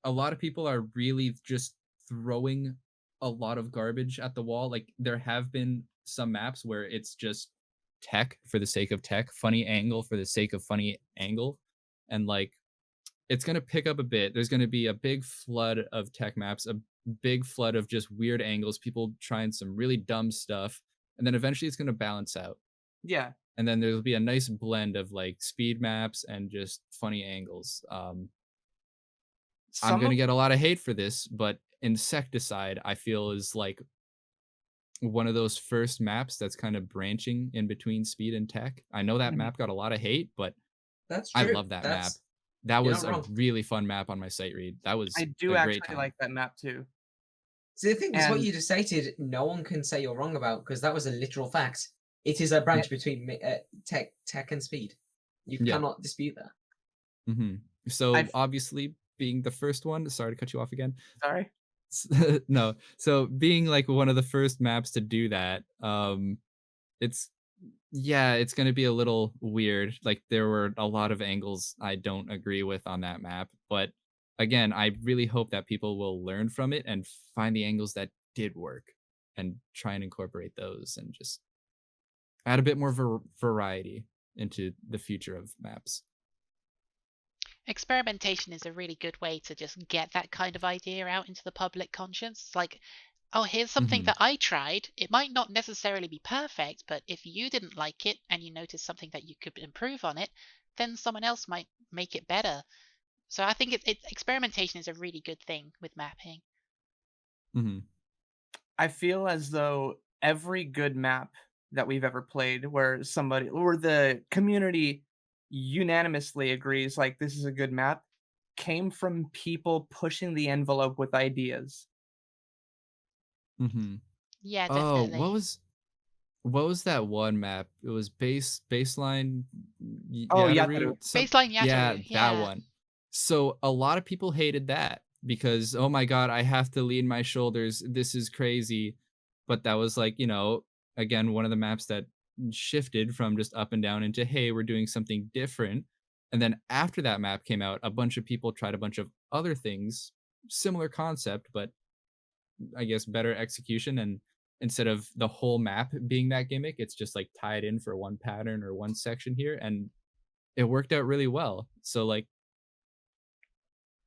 a lot of people are really just throwing a lot of garbage at the wall. Like there have been some maps where it's just tech for the sake of tech, funny angle for the sake of funny angle, and like it's going to pick up a bit. There's going to be a big flood of tech maps, a big flood of just weird angles, people trying some really dumb stuff, and then eventually it's going to balance out. Yeah. And then there'll be a nice blend of like speed maps and just funny angles. I'm going to get a lot of hate for this, but Insecticide, I feel, is like one of those first maps that's kind of branching in between speed and tech. I know that map got a lot of hate, but I love that map. That was a really fun map on my sight read. That was I do actually like that map too. See, the thing is, what you just stated, no one can say you're wrong about, because that was a literal fact. It is a branch between tech and speed. You cannot dispute that. So obviously, being the first one, sorry to cut you off again. Sorry. No. So being like one of the first maps to do that, it's going to be a little weird. Like there were a lot of angles I don't agree with on that map, but again, I really hope that people will learn from it and find the angles that did work and try and incorporate those and just add a bit more variety into the future of maps. Experimentation is a really good way to just get that kind of idea out into the public conscience. Like, oh, here's something that I tried. It might not necessarily be perfect, but if you didn't like it and you notice something that you could improve on it, then someone else might make it better. So I think experimentation is a really good thing with mapping. I feel as though every good map that we've ever played where the community unanimously agrees like this is a good map came from people pushing the envelope with ideas. Yeah, definitely. Oh, what was that one map? It was baseline Yataru. Baseline Yataru. Yeah, that one. So a lot of people hated that because, oh my God, I have to lean my shoulders. This is crazy. But that was like, you know, again, one of the maps that shifted from just up and down into, hey, we're doing something different. And then after that map came out, a bunch of people tried a bunch of other things, similar concept, but I guess better execution. And instead of the whole map being that gimmick, it's just like tied in for one pattern or one section here, and it worked out really well. So like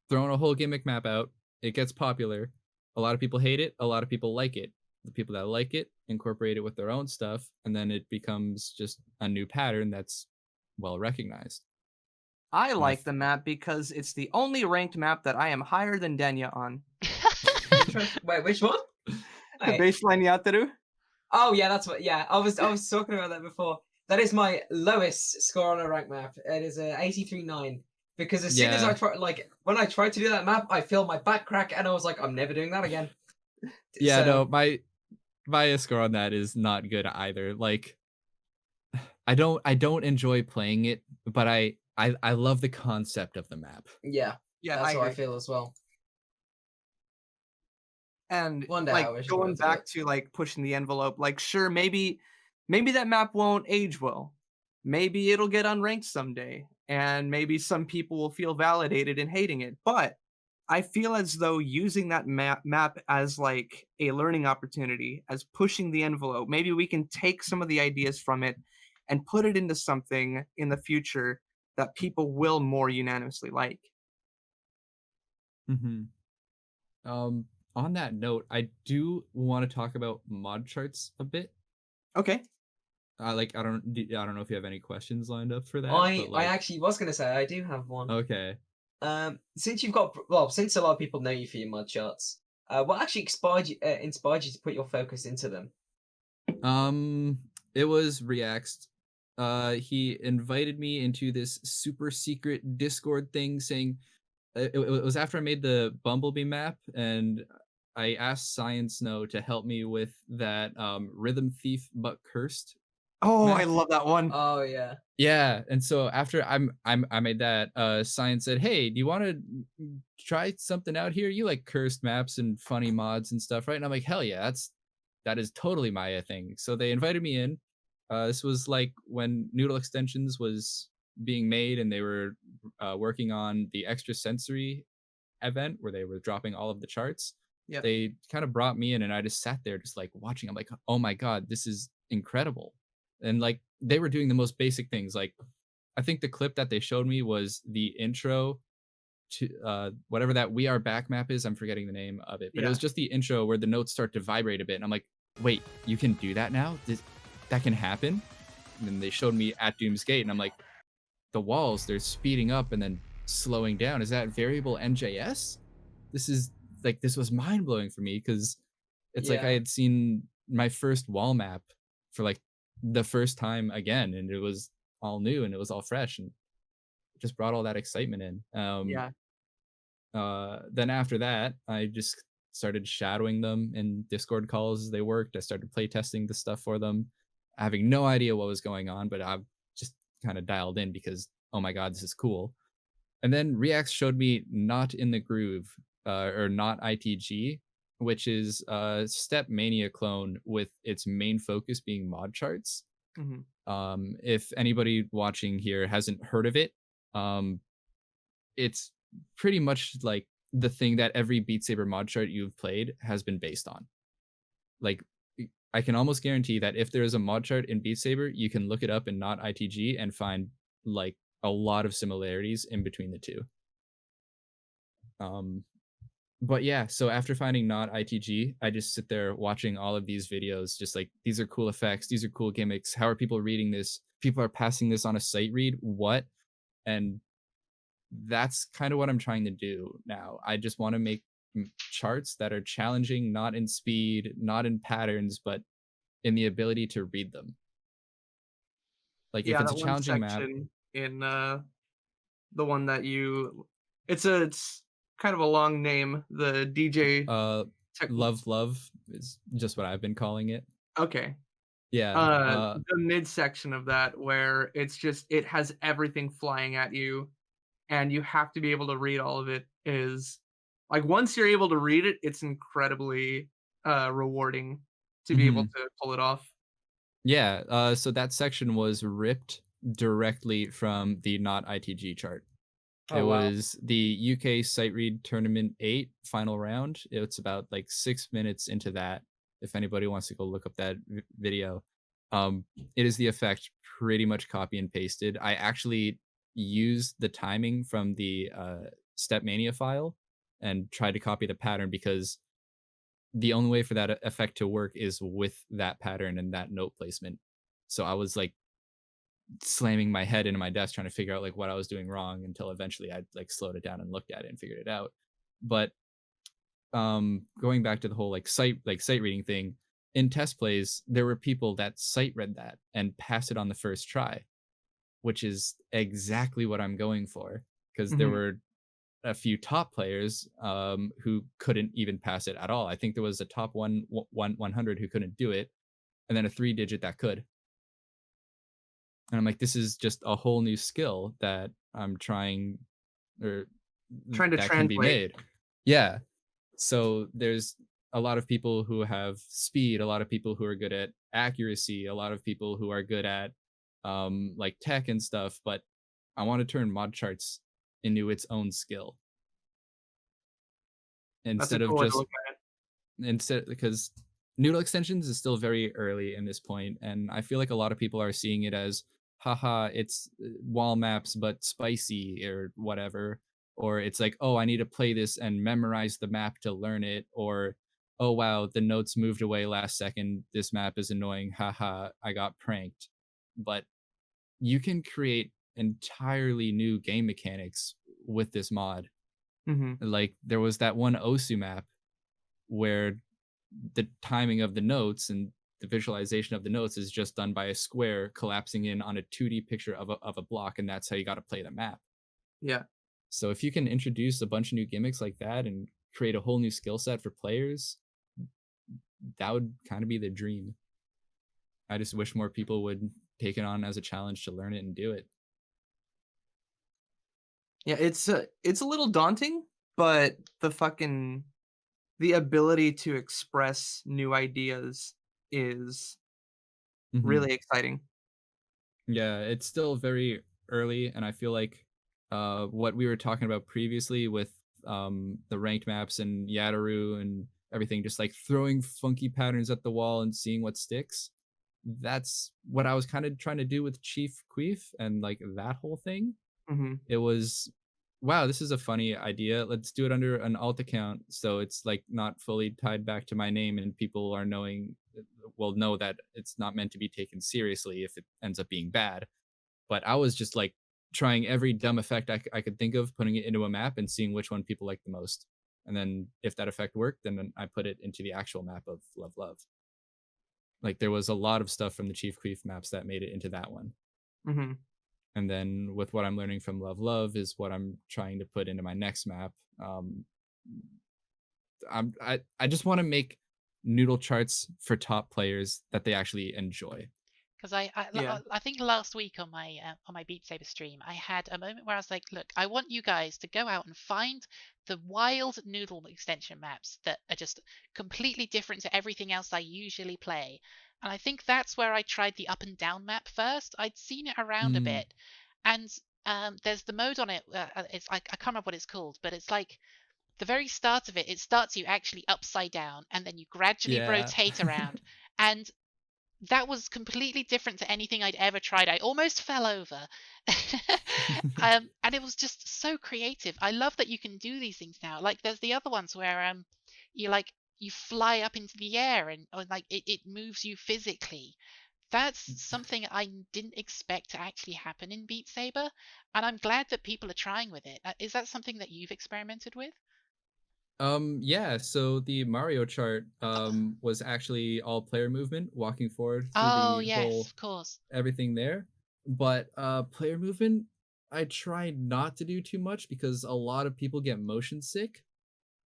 throwing a whole gimmick map out, it gets popular. A lot of people hate it, a lot of people like it. The people that like it incorporate it with their own stuff, and then it becomes just a new pattern that's well recognized. I And like the map because it's the only ranked map that I am higher than Denya on. Wait, which one? Wait. Baseline Yataru. Oh yeah, that's what. Yeah, I was talking about that before. That is my lowest score on a rank map. It is a 83.9. Because as soon as I try, like when I tried to do that map, I feel my back crack, and I was like, I'm never doing that again. Yeah, no, my score on that is not good either. Like, I don't enjoy playing it, but I love the concept of the map. Yeah, that's how I feel as well. And One day like going back to like pushing the envelope, like sure, maybe that map won't age well. Maybe it'll get unranked someday, and maybe some people will feel validated in hating it. But I feel as though using that map as like a learning opportunity, as pushing the envelope, maybe we can take some of the ideas from it and put it into something in the future that people will more unanimously like. Mm-hmm. On that note, I do want to talk about mod charts a bit. Okay. I don't know if you have any questions lined up for that. I actually was gonna say I do have one. Okay. Since a lot of people know you for your mod charts, what actually inspired you to put your focus into them? It was React. He invited me into this super secret Discord thing saying it was after I made the Bumblebee map, and I asked Science Snow to help me with that Rhythm Thief but Cursed. Oh, map. I love that one. Oh yeah. Yeah, and so after I made that, Science said, "Hey, do you want to try something out here? You like cursed maps and funny mods and stuff, right?" And I'm like, "Hell yeah, that is totally my thing." So they invited me in. This was like when Noodle Extensions was being made, and they were working on the Extra Sensory event where they were dropping all of the charts. Yep. They kind of brought me in, and I just sat there just like watching. I'm like, "Oh my god, this is incredible." And like they were doing the most basic things. Like I think the clip that they showed me was the intro to whatever that We Are Back map is. I'm forgetting the name of it, but it was just the intro where the notes start to vibrate a bit. And I'm like, wait, you can do that now? That can happen? And then they showed me at Doom's Gate, and I'm like, the walls, they're speeding up and then slowing down. Is that variable NJS? This was mind blowing for me, because it's like I had seen my first wall map for like the first time again, and it was all new and it was all fresh, and just brought all that excitement in. Then after that, I just started shadowing them in Discord calls as they worked. I started playtesting the stuff for them, having no idea what was going on, but I just kind of dialed in because, oh my god, this is cool. And then React showed me Not in the Groove, or Not ITG, which is a Step Mania clone with its main focus being mod charts. Mm-hmm. If anybody watching here hasn't heard of it, it's pretty much like the thing that every Beat Saber mod chart you've played has been based on. Like, I can almost guarantee that if there is a mod chart in Beat Saber, you can look it up in Not ITG and find like a lot of similarities in between the two. But yeah, so after finding Not ITG, I just sit there watching all of these videos, just like, these are cool effects, these are cool gimmicks. How are people reading this? People are passing this on a sight read. What? And that's kind of what I'm trying to do now. I just want to make charts that are challenging, not in speed, not in patterns, but in the ability to read them. Like if it's a challenging map. In the one that it's kind of a long name. The DJ Love is just what I've been calling it. Okay. Yeah. The midsection of that, where it has everything flying at you, and you have to be able to read all of it, is like, once you're able to read it, it's incredibly rewarding to be able to pull it off. Yeah. So that section was ripped directly from the Not ITG chart. It was the UK Sight Read Tournament 8 final round. It's about like 6 minutes into that. if anybody wants to go look up that video. It is the effect pretty much copy and pasted. I actually used the timing from the Stepmania file and tried to copy the pattern because the only way for that effect to work is with that pattern and that note placement. So I was like slamming my head into my desk trying to figure out like what I was doing wrong until eventually I like slowed it down and looked at it and figured it out. But going back to the whole like sight reading thing, in test plays there were people that sight read that and passed it on the first try, which is exactly what I'm going for, because there Mhm. were a few top players who couldn't even pass it at all. I think there was a top 100 who couldn't do it, and then a 3-digit that could. And I'm like, this is just a whole new skill that I'm trying, or Trying to that can be translate. made. Yeah. So there's a lot of people who have speed, a lot of people who are good at accuracy, a lot of people who are good at like tech and stuff, but I want to turn mod charts into its own skill That's a instead of cool way to just look at it. instead, because noodle extensions is still very early in this point, and I feel like a lot of people are seeing it as haha, it's wall maps but spicy or whatever, or it's like, oh, I need to play this and memorize the map to learn it, or oh wow, the notes moved away last second, this map is annoying, haha, I got pranked. But you can create entirely new game mechanics with this mod. Mhm. Like there was that one Osu map where the timing of the notes and the visualization of the notes is just done by a square collapsing in on a 2D picture of a block, and that's how you got to play the map. Yeah. So if you can introduce a bunch of new gimmicks like that and create a whole new skill set for players, that would kind of be the dream. I just wish more people would take it on as a challenge to learn it and do it. Yeah, it's a little daunting, but the ability to express new ideas is Mhm. really exciting. Yeah, it's still very early, and I feel like what we were talking about previously with the ranked maps and Yataru and everything, just like throwing funky patterns at the wall and seeing what sticks. That's what I was kind of trying to do with Chief Queef and like that whole thing. Mhm. It was, wow, this is a funny idea. Let's do it under an alt account so it's like not fully tied back to my name and people are will know that it's not meant to be taken seriously if it ends up being bad. But I was just like trying every dumb effect I could think of, putting it into a map and seeing which one people like the most. And then if that effect worked, then I put it into the actual map of Love Love. Like there was a lot of stuff from the Chief Queef maps that made it into that one. Mhm. And then with what I'm learning from Love Love is what I'm trying to put into my next map. I just want to make noodle charts for top players that they actually enjoy. Because Yeah. I think last week on my Beat Saber stream, I had a moment where I was like, look, I want you guys to go out and find the wild noodle extension maps that are just completely different to everything else I usually play. And I think that's where I tried the up and down map first. I'd seen it around a Mm, bit, and there's the mode on it. I can't remember what it's called, but it's like the very start of it. It starts you actually upside down, and then you gradually yeah. rotate around. And that was completely different to anything I'd ever tried. I almost fell over. And it was just so creative. I love that you can do these things now. Like there's the other ones where you fly up into the air and or like it moves you physically. That's something I didn't expect to actually happen in Beat Saber, and I'm glad that people are trying with it. Is that something that you've experimented with? Yeah, so the Mario chart was actually all player movement walking forward through Oh the yes, whole of course. everything there. But player movement I try not to do too much because a lot of people get motion sick.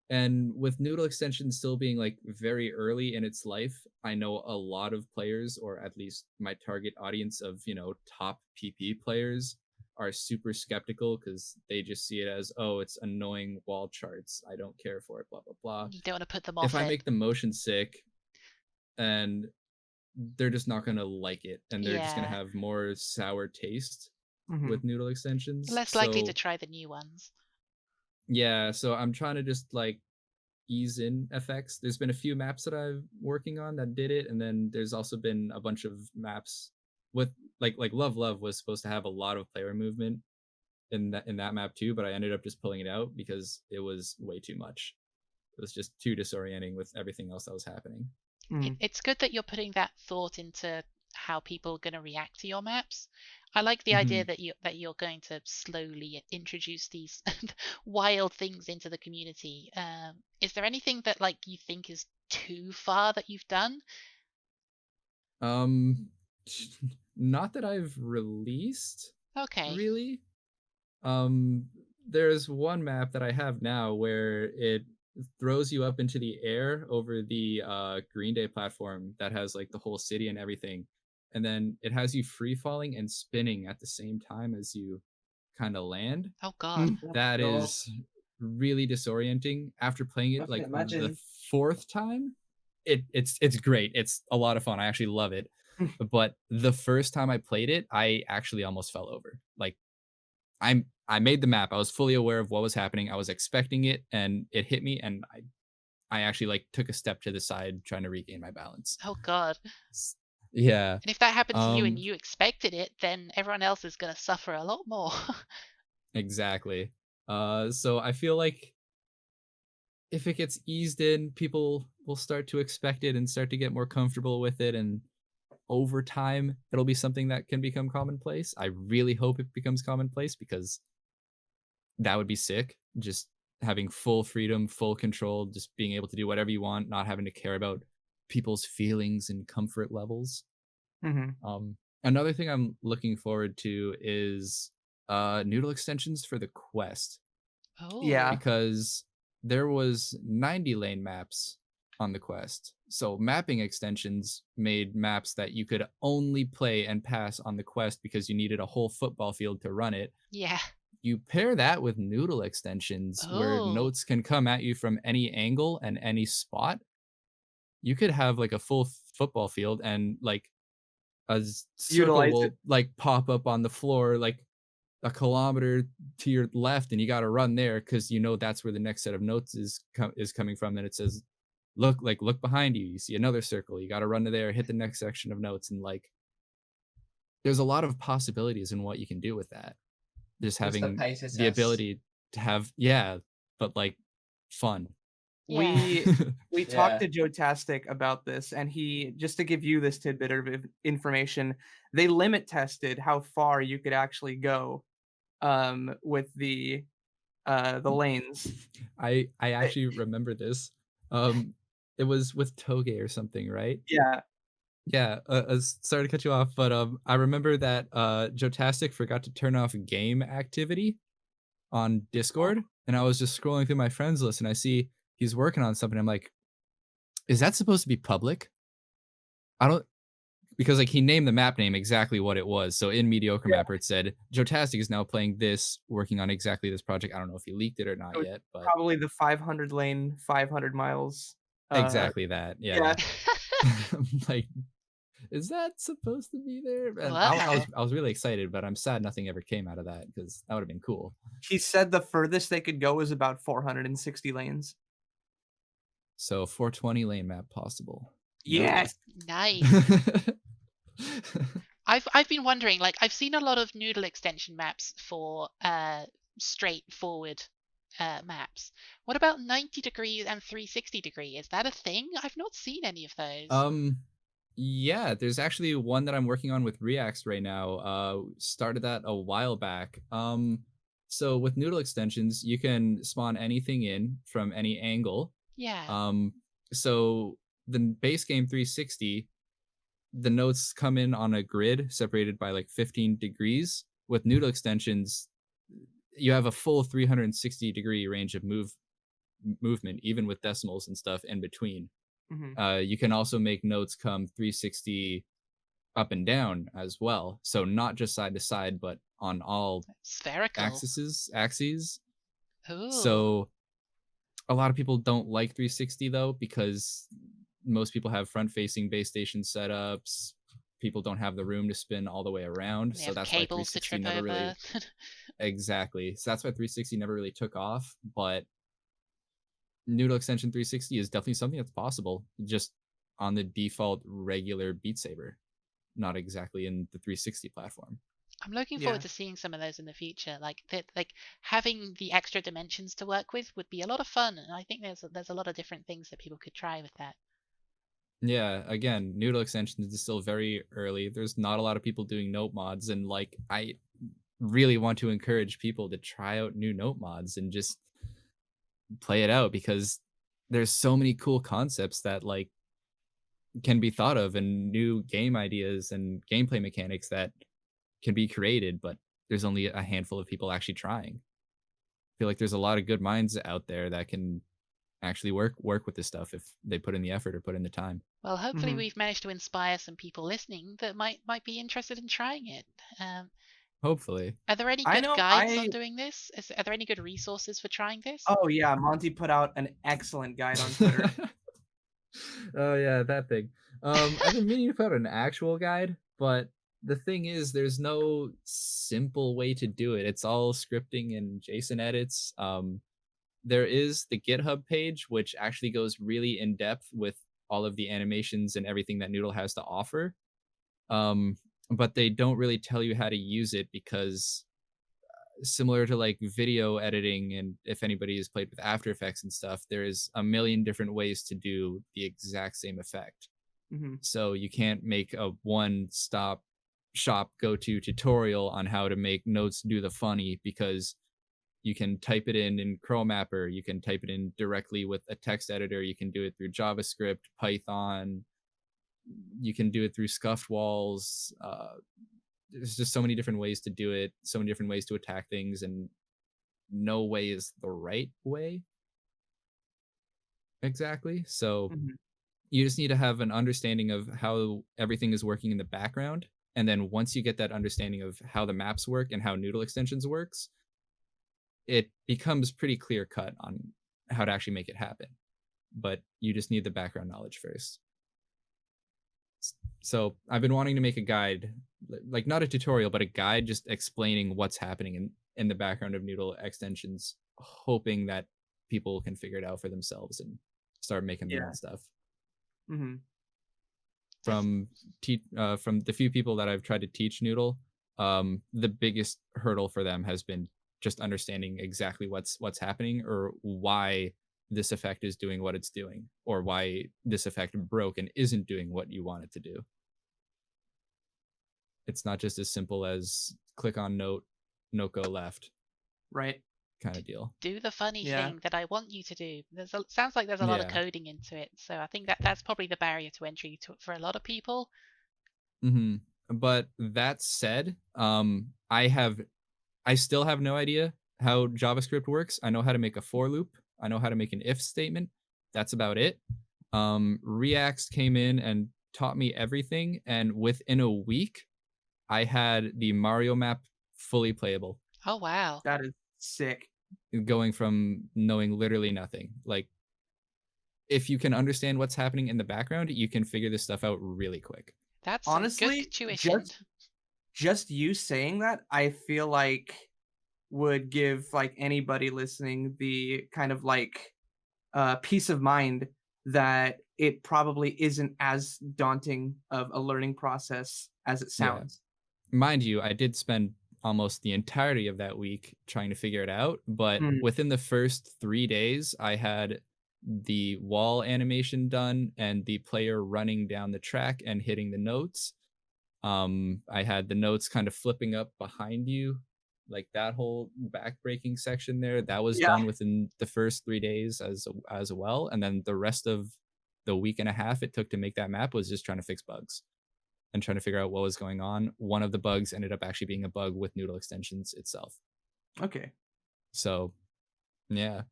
And with Noodle Extension still being like very early in its life, I know a lot of players, or at least my target audience of, top PP players, are super skeptical because they just see it as, oh, it's annoying wall charts. I don't care for it, blah, blah, blah. You don't want to put them If off I it. make them motion sick, and they're just not going to like it, and they're just going to Yeah. have more sour taste Mhm. with Noodle Extensions. Less likely to So, try the new ones. yeah, so I'm trying to just like ease in effects. There's been a few maps that I'm working on that did it, and then there's also been a bunch of maps with like Love was supposed to have a lot of player movement in that map too, but I ended up just pulling it out because it was way too much. It was just too disorienting with everything else that was happening. It's good that you're putting that thought into how people are going to react to your maps. I like the idea that you're going to slowly introduce these wild things into the community. Is there anything that like you think is too far that you've done? Not that I've released. Okay. Really? There's one map that I have now where it throws you up into the air over the Green Day platform that has like the whole city and everything, and then it has you free falling and spinning at the same time as you kind of land. Oh God. That is really disorienting. After playing it like the fourth time, it's great. It's a lot of fun. I actually love it. But the first time I played it, I actually almost fell over. Like I made the map. I was fully aware of what was happening. I was expecting it, and it hit me, and I actually like took a step to the side trying to regain my balance. Oh God. Yeah. And if that happened to you and you expected it, then everyone else is going to suffer a lot more. Exactly. So I feel like if it gets eased in, people will start to expect it and start to get more comfortable with it, and over time it'll be something that can become commonplace. I really hope it becomes commonplace because that would be sick. Just having full freedom, full control, just being able to do whatever you want, not having to care about people's feelings and comfort levels. Another thing I'm looking forward to is noodle extensions for the quest. Oh. Yeah. Because there was 90 lane maps on the quest. So mapping extensions made maps that you could only play and pass on the quest because you needed a whole football field to run it. Yeah. You pair that with noodle extensions where notes can come at you from any angle and any spot. You could have like a full football field and like a circle will like pop up on the floor like a kilometer to your left, and you got to run there because you know that's where the next set of notes is coming from. Then it says look behind you, you see another circle, you got to run to there, hit the next section of notes, and like there's a lot of possibilities in what you can do with that. Just having the ability to have but like fun. We talked to Joe Tastic about this, and he, just to give you this tidbit of information, they limit tested how far you could actually go with the lanes. I actually remember this. It was with Toge or something, right? Yeah. Sorry to cut you off, but I remember that Joe Tastic forgot to turn off game activity on Discord, and I was just scrolling through my friends list, and I see he's working on something. I'm like, is that supposed to be public? Because like he named the map name exactly what it was. So in Mediocre Mapper, it said Joe Tastic is now playing this, working on exactly this project. I don't know if he leaked it or not yet, but probably the 500 lane, 500 miles. Exactly that. Yeah. Like, is that supposed to be there? And I was really excited, but I'm sad nothing ever came out of that because that would have been cool. He said the furthest they could go is about 460 lanes. So 420 lane map possible. Yes. Nice. I've been wondering, like I've seen a lot of noodle extension maps for straightforward maps. What about 90 degree and 360 degree? Is that a thing? I've not seen any of those. Yeah, there's actually one that I'm working on with Reax right now. Started that a while back. So with noodle extensions, you can spawn anything in from any angle. Yeah. So the base game 360, the notes come in on a grid separated by like 15 degrees. With noodle extensions, you have a full 360 degree range of movement, even with decimals and stuff in between. You can also make notes come 360 up and down as well. So not just side to side, but on all spherical axes. Ooh. So a lot of people don't like 360 though, because most people have front-facing base station setups. People don't have the room to spin all the way around, so that's why 360 never really exactly. So that's why 360 never really took off. But Noodle Extension 360 is definitely something that's possible, just on the default regular Beat Saber, not exactly in the 360 platform. I'm looking Yeah. forward to seeing some of those in the future. Like having the extra dimensions to work with would be a lot of fun, and I think there's a lot of different things that people could try with that. Yeah, again, Noodle Extensions is still very early. There's not a lot of people doing note mods, and like I really want to encourage people to try out new note mods and just play it out, because there's so many cool concepts that like can be thought of, and new game ideas and gameplay mechanics that can be created, but there's only a handful of people actually trying. I feel like there's a lot of good minds out there that can actually work with this stuff if they put in the effort or put in the time. Well, hopefully Mhm. we've managed to inspire some people listening that might be interested in trying it. Hopefully. Are there any I good know guides on doing this? Are there any good resources for trying this? Oh yeah, Mawntee put out an excellent guide on Twitter. Oh yeah, that thing. I've been meaning to put out an actual guide, but the thing is, there's no simple way to do it. It's all scripting and JSON edits. There is the GitHub page, which actually goes really in depth with all of the animations and everything that Noodle has to offer. But they don't really tell you how to use it, because similar to like video editing, and if anybody has played with After Effects and stuff, there is a million different ways to do the exact same effect. Mhm. So you can't make a one-stop shop go-to tutorial on how to make notes do the funny, because you can type it in Chromapper, you can type it in directly with a text editor, you can do it through JavaScript, Python, you can do it through scuffed walls. There's just so many different ways to do it, so many different ways to attack things, and no way is the right way exactly. So Mhm. you just need to have an understanding of how everything is working in the background, and then once you get that understanding of how the maps work and how Noodle Extensions works, it becomes pretty clear cut on how to actually make it happen. But you just need the background knowledge first. So I've been wanting to make a guide, like not a tutorial, but a guide just explaining what's happening in the background of Noodle Extensions, hoping that people can figure it out for themselves and start making their Yeah. own stuff. Mhm. From the few people that I've tried to teach Noodle, the biggest hurdle for them has been just understanding exactly what's happening, or why this effect is doing what it's doing, or why this effect broke and isn't doing what you want it to do. It's not just as simple as click on note go left Right. kind of deal. Do the funny Yeah. thing that I want you to do. Sounds like there's a lot of Yeah. coding into it, so I think that's probably the barrier to entry for a lot of people. Hmm. But that said, I still have no idea how JavaScript works. I know how to make a for loop. I know how to make an if statement. That's about it. React came in and taught me everything, and within a week, I had the Mario map fully playable, Oh wow, That is sick. going from knowing literally nothing. Like, if you can understand what's happening in the background, you can figure this stuff out really quick. that's some good Honestly, tuition. just you saying that, I feel like would give like anybody listening the kind of like peace of mind that it probably isn't as daunting of a learning process as it Yeah. sounds. Mind you, I did spend almost the entirety of that week trying to figure it out, but Mm. within the first 3 days, I had the wall animation done and the player running down the track and hitting the notes. I had the notes kind of flipping up behind you, like that whole back-breaking section there. That was Yeah. done within the first 3 days as well, and then the rest of the week and a half it took to make that map was just trying to fix bugs and trying to figure out what was going on. One of the bugs ended up actually being a bug with Noodle Extensions itself. Okay. So, yeah,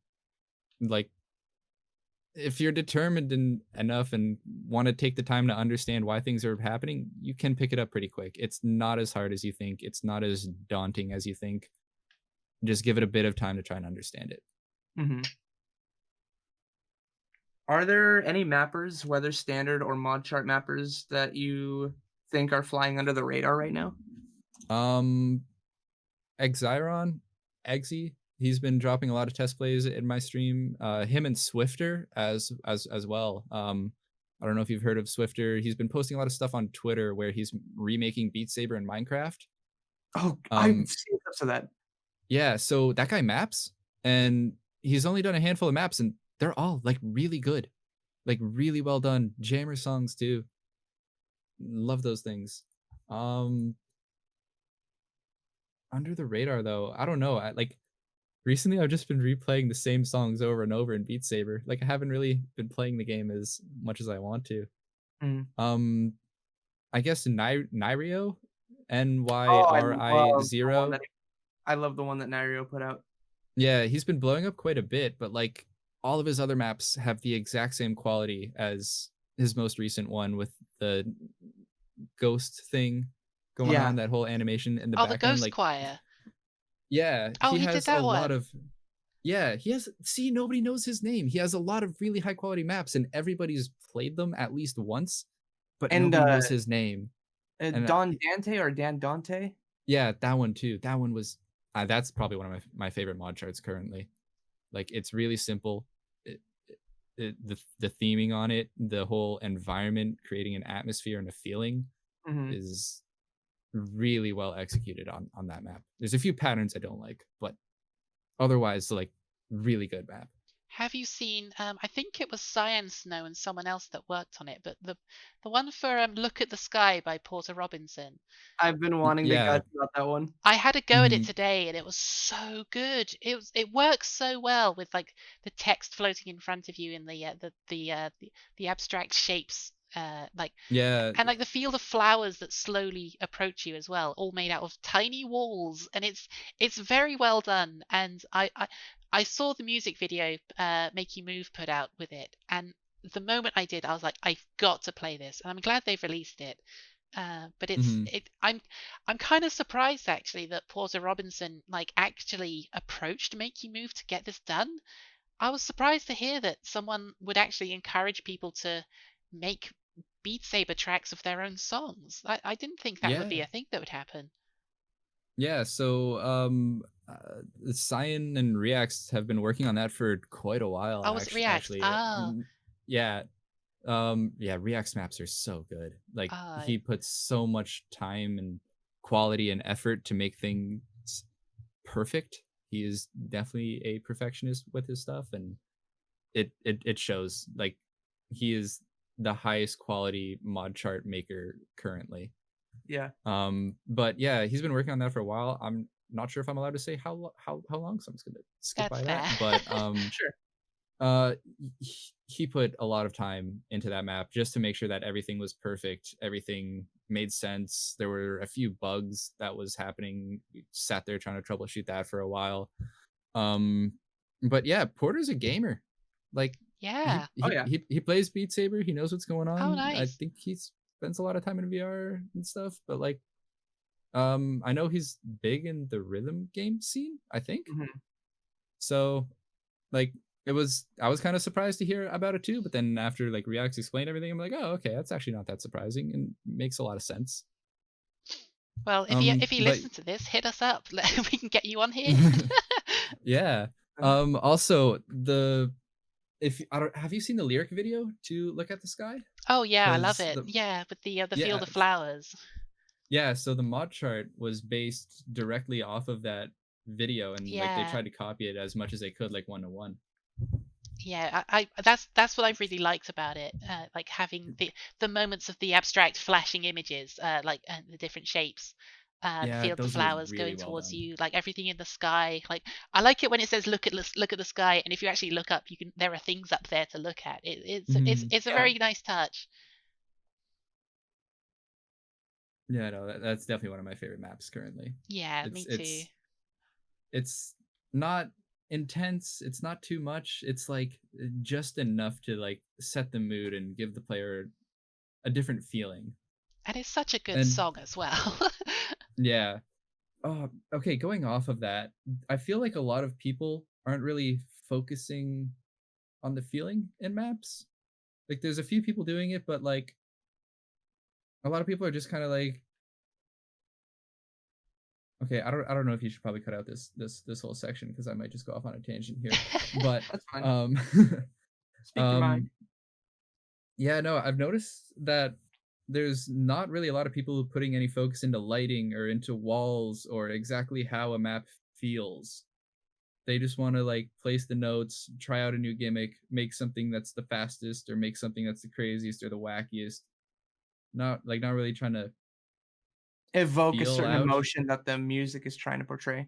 like if you're determined enough and want to take the time to understand why things are happening, you can pick it up pretty quick. It's not as hard as you think. It's not as daunting as you think. Just give it a bit of time to try and understand it. Hmm. Are there any mappers, whether standard or mod chart mappers, that you think are flying under the radar right now? Exiron, Eggsy, He's been dropping a lot of test plays in my stream. Him and Swifter as well. I don't know if you've heard of Swifter. He's been posting a lot of stuff on Twitter where he's remaking Beat Saber in Minecraft. Oh, I've seen clips of that. Yeah, so that guy maps, and he's only done a handful of maps, and they're all like really good, like really well done. Jammer songs too. Love those things. Under the radar though, I don't know. Recently I've just been replaying the same songs over and over in Beat Saber. Like I haven't really been playing the game as much as I want to. Mm. I guess Nyrio, I NYRI0. love the one that Nario put out. Yeah, he's been blowing up quite a bit, but like all of his other maps have the exact same quality as his most recent one with the ghost thing going on, that whole animation in the Oh, background. the Ghost like, Choir. yeah, Oh, he has did that a lot one. of. Yeah, he has. See, nobody knows his name. He has a lot of really high quality maps, and everybody's played them at least once, but nobody knows his name. Don Dante or Dan Dante? Yeah, that one too. That one was. That's probably one of my favorite mod charts currently. Like it's really simple. The theming on it, the whole environment, creating an atmosphere and a feeling, is really well executed on that map. There's a few patterns I don't like, but otherwise, like really good map. Have you seen? I think it was Cyan Snow and someone else that worked on it, but the one for "Look at the Sky" by Porter Robinson. I've been wanting to gush about that one. I had a go at it today, and it was so good. It works so well with like the text floating in front of you in the abstract shapes, and like the field of flowers that slowly approach you as well, all made out of tiny walls, and it's very well done. And I saw the music video Make You Move put out with it, and the moment I did, I was like, I've got to play this, and I'm glad they've released it. But I'm kind of surprised actually that Porter Robinson like actually approached Make You Move to get this done. I was surprised to hear that someone would actually encourage people to make Beat Saber tracks of their own songs. I didn't think that would be a thing that would happen. Yeah, so Cyan and Reax have been working on that for quite a while. Oh, was it Reax? Actually. Oh. Yeah. Reax maps are so good. Like he puts so much time and quality and effort to make things perfect. He is definitely a perfectionist with his stuff, and it shows. Like he is the highest quality mod chart maker currently. Yeah. But yeah, he's been working on that for a while. I'm not sure if I'm allowed to say how long, so I'm just gonna skip by that. But sure. He put a lot of time into that map just to make sure that everything was perfect, everything made sense. There were a few bugs that was happening. We sat there trying to troubleshoot that for a while. But yeah, Porter's a gamer. Like he plays Beat Saber. He knows what's going on. Oh, nice. I think he spends a lot of time in VR and stuff. But like, I know he's big in the rhythm game scene, I think. So like, I was kind of surprised to hear about it too, but then after like Reax explained everything, I'm like, oh, okay, that's actually not that surprising and makes a lot of sense. Well, if you listen to this, hit us up. We can get you on here. Yeah. Also, have you seen the lyric video to "Look at the Sky"? Oh yeah, I love it. With the field of flowers. Yeah, so the mod chart was based directly off of that video, and like they tried to copy it as much as they could, like 1-to-1. Yeah, that's what I've really liked about it. Like having the moments of the abstract flashing images, like the different shapes, the field of flowers really going towards you, like everything in the sky. Like I like it when it says look at the sky, and if you actually look up, there are things up there to look at. It's a very nice touch. Yeah, no, that's definitely one of my favorite maps currently. Yeah, me too. It's not intense, it's not too much, it's like just enough to like set the mood and give the player a different feeling. And it's such a good song as well. Yeah. Okay, going off of that, I feel like a lot of people aren't really focusing on the feeling in maps. Like there's a few people doing it, but like a lot of people are just kind of like Okay, I don't know if you should probably cut out this whole section because I might just go off on a tangent here. But That's fine. um Speak your mind. yeah, no, I've noticed that there's not really a lot of people putting any focus into lighting or into walls or exactly how a map feels. They just want to like place the notes, try out a new gimmick, make something that's the fastest or make something that's the craziest or the wackiest. Not really trying to Evoke a feel certain out. emotion that the music is trying to portray.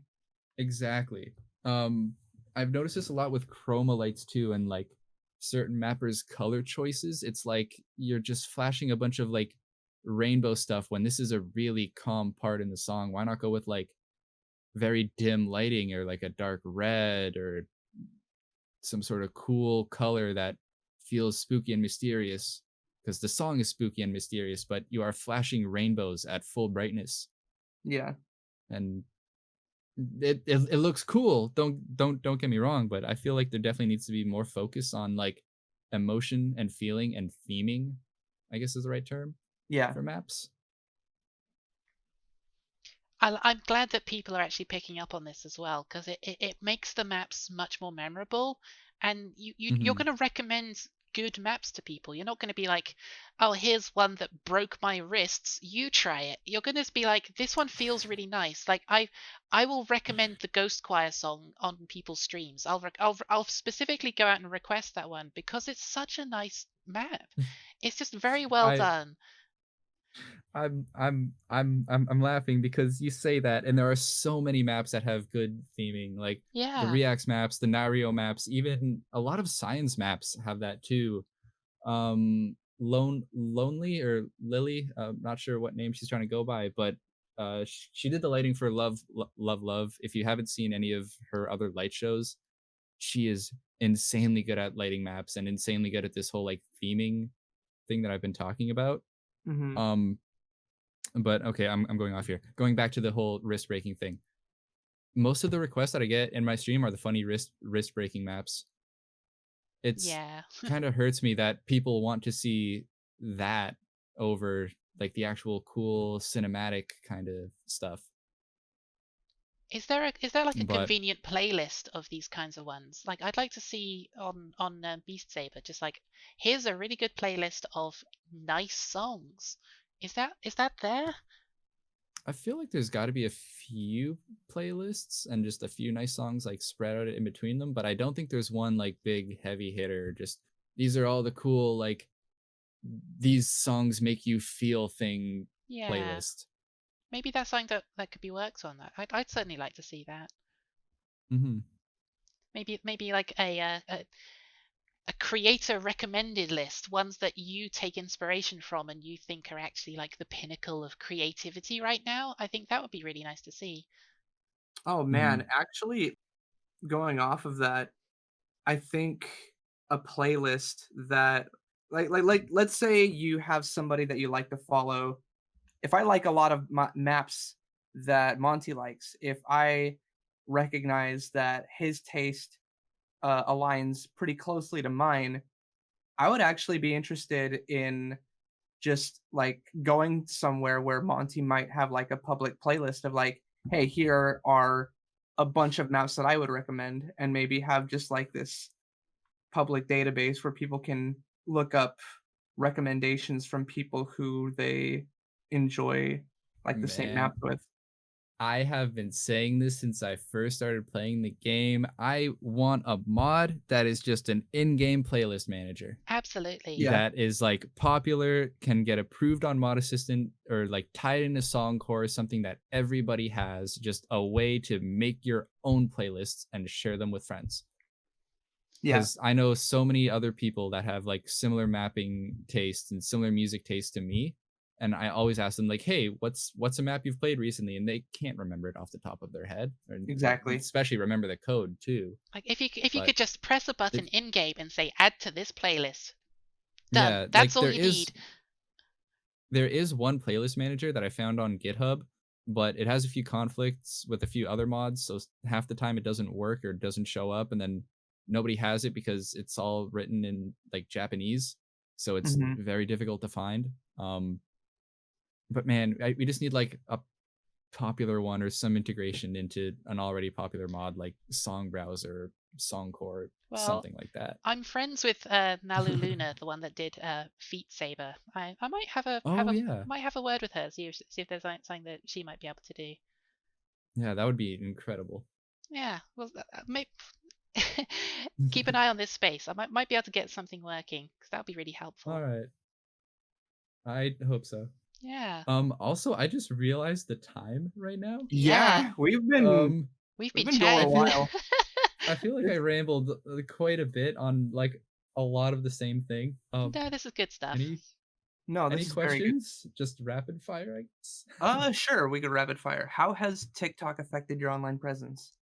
Exactly. Um, I've noticed this a lot with chroma lights too, and like certain mappers' color choices. It's like you're just flashing a bunch of like rainbow stuff when this is a really calm part in the song. Why not go with like very dim lighting or like a dark red or some sort of cool color that feels spooky and mysterious? Because the song is spooky and mysterious, but you are flashing rainbows at full brightness, Yeah. and it looks cool. Don't get me wrong, but I feel like there definitely needs to be more focus on like emotion and feeling and theming, I guess is the right term Yeah. for maps. I'm glad that people are actually picking up on this as well, because it makes the maps much more memorable, and you're Mhm. going to recommend good maps to people. You're not going to be like, oh, here's one that broke my wrists, you try it. You're going to be like, this one feels really nice. Like I will recommend the Ghost Choir song on people's streams. I'll specifically go out and request that one because it's such a nice map. It's just very well I done. I'm laughing because you say that, and there are so many maps that have good theming, like the Yeah. Reax maps, the Nario maps, even a lot of science maps have that too. Lonely or Lily, not sure what name she's trying to go by, but she did the lighting for Love. If you haven't seen any of her other light shows, she is insanely good at lighting maps and insanely good at this whole like theming thing that I've been talking about. Mm-hmm. But okay, I'm going off here. Going back to the whole wrist breaking thing. Most of the requests that I get in my stream are the funny wrist breaking maps. It's Yeah. kind of hurts me that people want to see that over like the actual cool cinematic kind of stuff. Is there like a But convenient playlist of these kinds of ones? Like I'd like to see on Beast Saber, just like here's a really good playlist of nice songs. Is that there? I feel like there's got to be a few playlists and just a few nice songs like spread out in between them, but I don't think there's one like big heavy hitter. Just these are all the cool like these songs make you feel thing Yeah, playlist. maybe that's something that could be worked on. That I'd certainly like to see that. Mm-hmm. Maybe like a creator recommended list, ones that you take inspiration from and you think are actually like the pinnacle of creativity right now. I think that would be really nice to see. Oh Mm-hmm. man, actually, going off of that, I think a playlist that let's say you have somebody that you like to follow. If I like a lot of maps that Monty likes, if I recognize that his taste aligns pretty closely to mine, I would actually be interested in just like going somewhere where Monty might have like a public playlist of like, hey, here are a bunch of maps that I would recommend, and maybe have just like this public database where people can look up recommendations from people who they enjoy like the same Man, map with. I have been saying this since I first started playing the game. I want a mod that is just an in-game playlist manager Absolutely. Yeah. that is like popular, can get approved on Mod Assistant or like tied in a song core, something that everybody has, just a way to make your own playlists and share them with friends. Yeah. Because I know so many other people that have like similar mapping tastes and similar music tastes to me, and I always ask them like, "Hey, what's a map you've played recently?" And they can't remember it off the top of their head, or like Exactly. especially remember the code too. Like if you But could just press a button if in game and say add to this playlist. Done. yeah, That's like all you need. there is one playlist manager that I found on GitHub, but it has a few conflicts with a few other mods, so half the time it doesn't work or doesn't show up, and then nobody has it because it's all written in like Japanese, so it's Mhm. very difficult to find. But man, we just need like a popular one or some integration into an already popular mod like Song Browser, Songcore, Well, something like that. I'm friends with Nalu Luna, the one that did Feet Saber. I might have a Yeah. might have a word with her, see if there's something that she might be able to do. Yeah, that would be incredible. Yeah, well, maybe keep an eye on this space. I might be able to get something working because that would be really helpful. All right. I hope so. Yeah. Also, I just realized the time right now. Yeah. We've been We've been been going a chatting. while. I feel like I rambled quite a bit on like a lot of the same thing. No, this is good stuff. No, this Any is very good. questions? Just rapid fire, I guess. Sure, we could rapid fire. How has TikTok affected your online presence?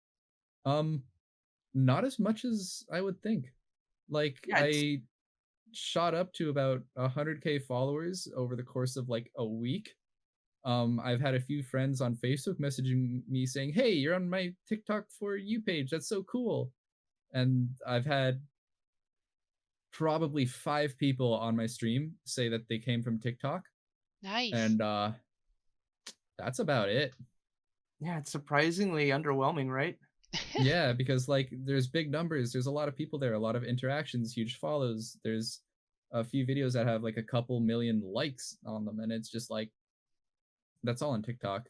Not as much as I would think. Like Yeah, I shot up to about 100K followers over the course of like a week. I've had a few friends on Facebook messaging me saying, "Hey, you're on my TikTok for you page. That's so cool." And I've had probably 5 people on my stream say that they came from TikTok. Nice. And that's about it. Yeah, it's surprisingly underwhelming, right? Yeah, because like there's big numbers, there's a lot of people there, a lot of interactions, huge follows. There's a few videos that have like a couple million likes on them, and it's just like that's all on TikTok.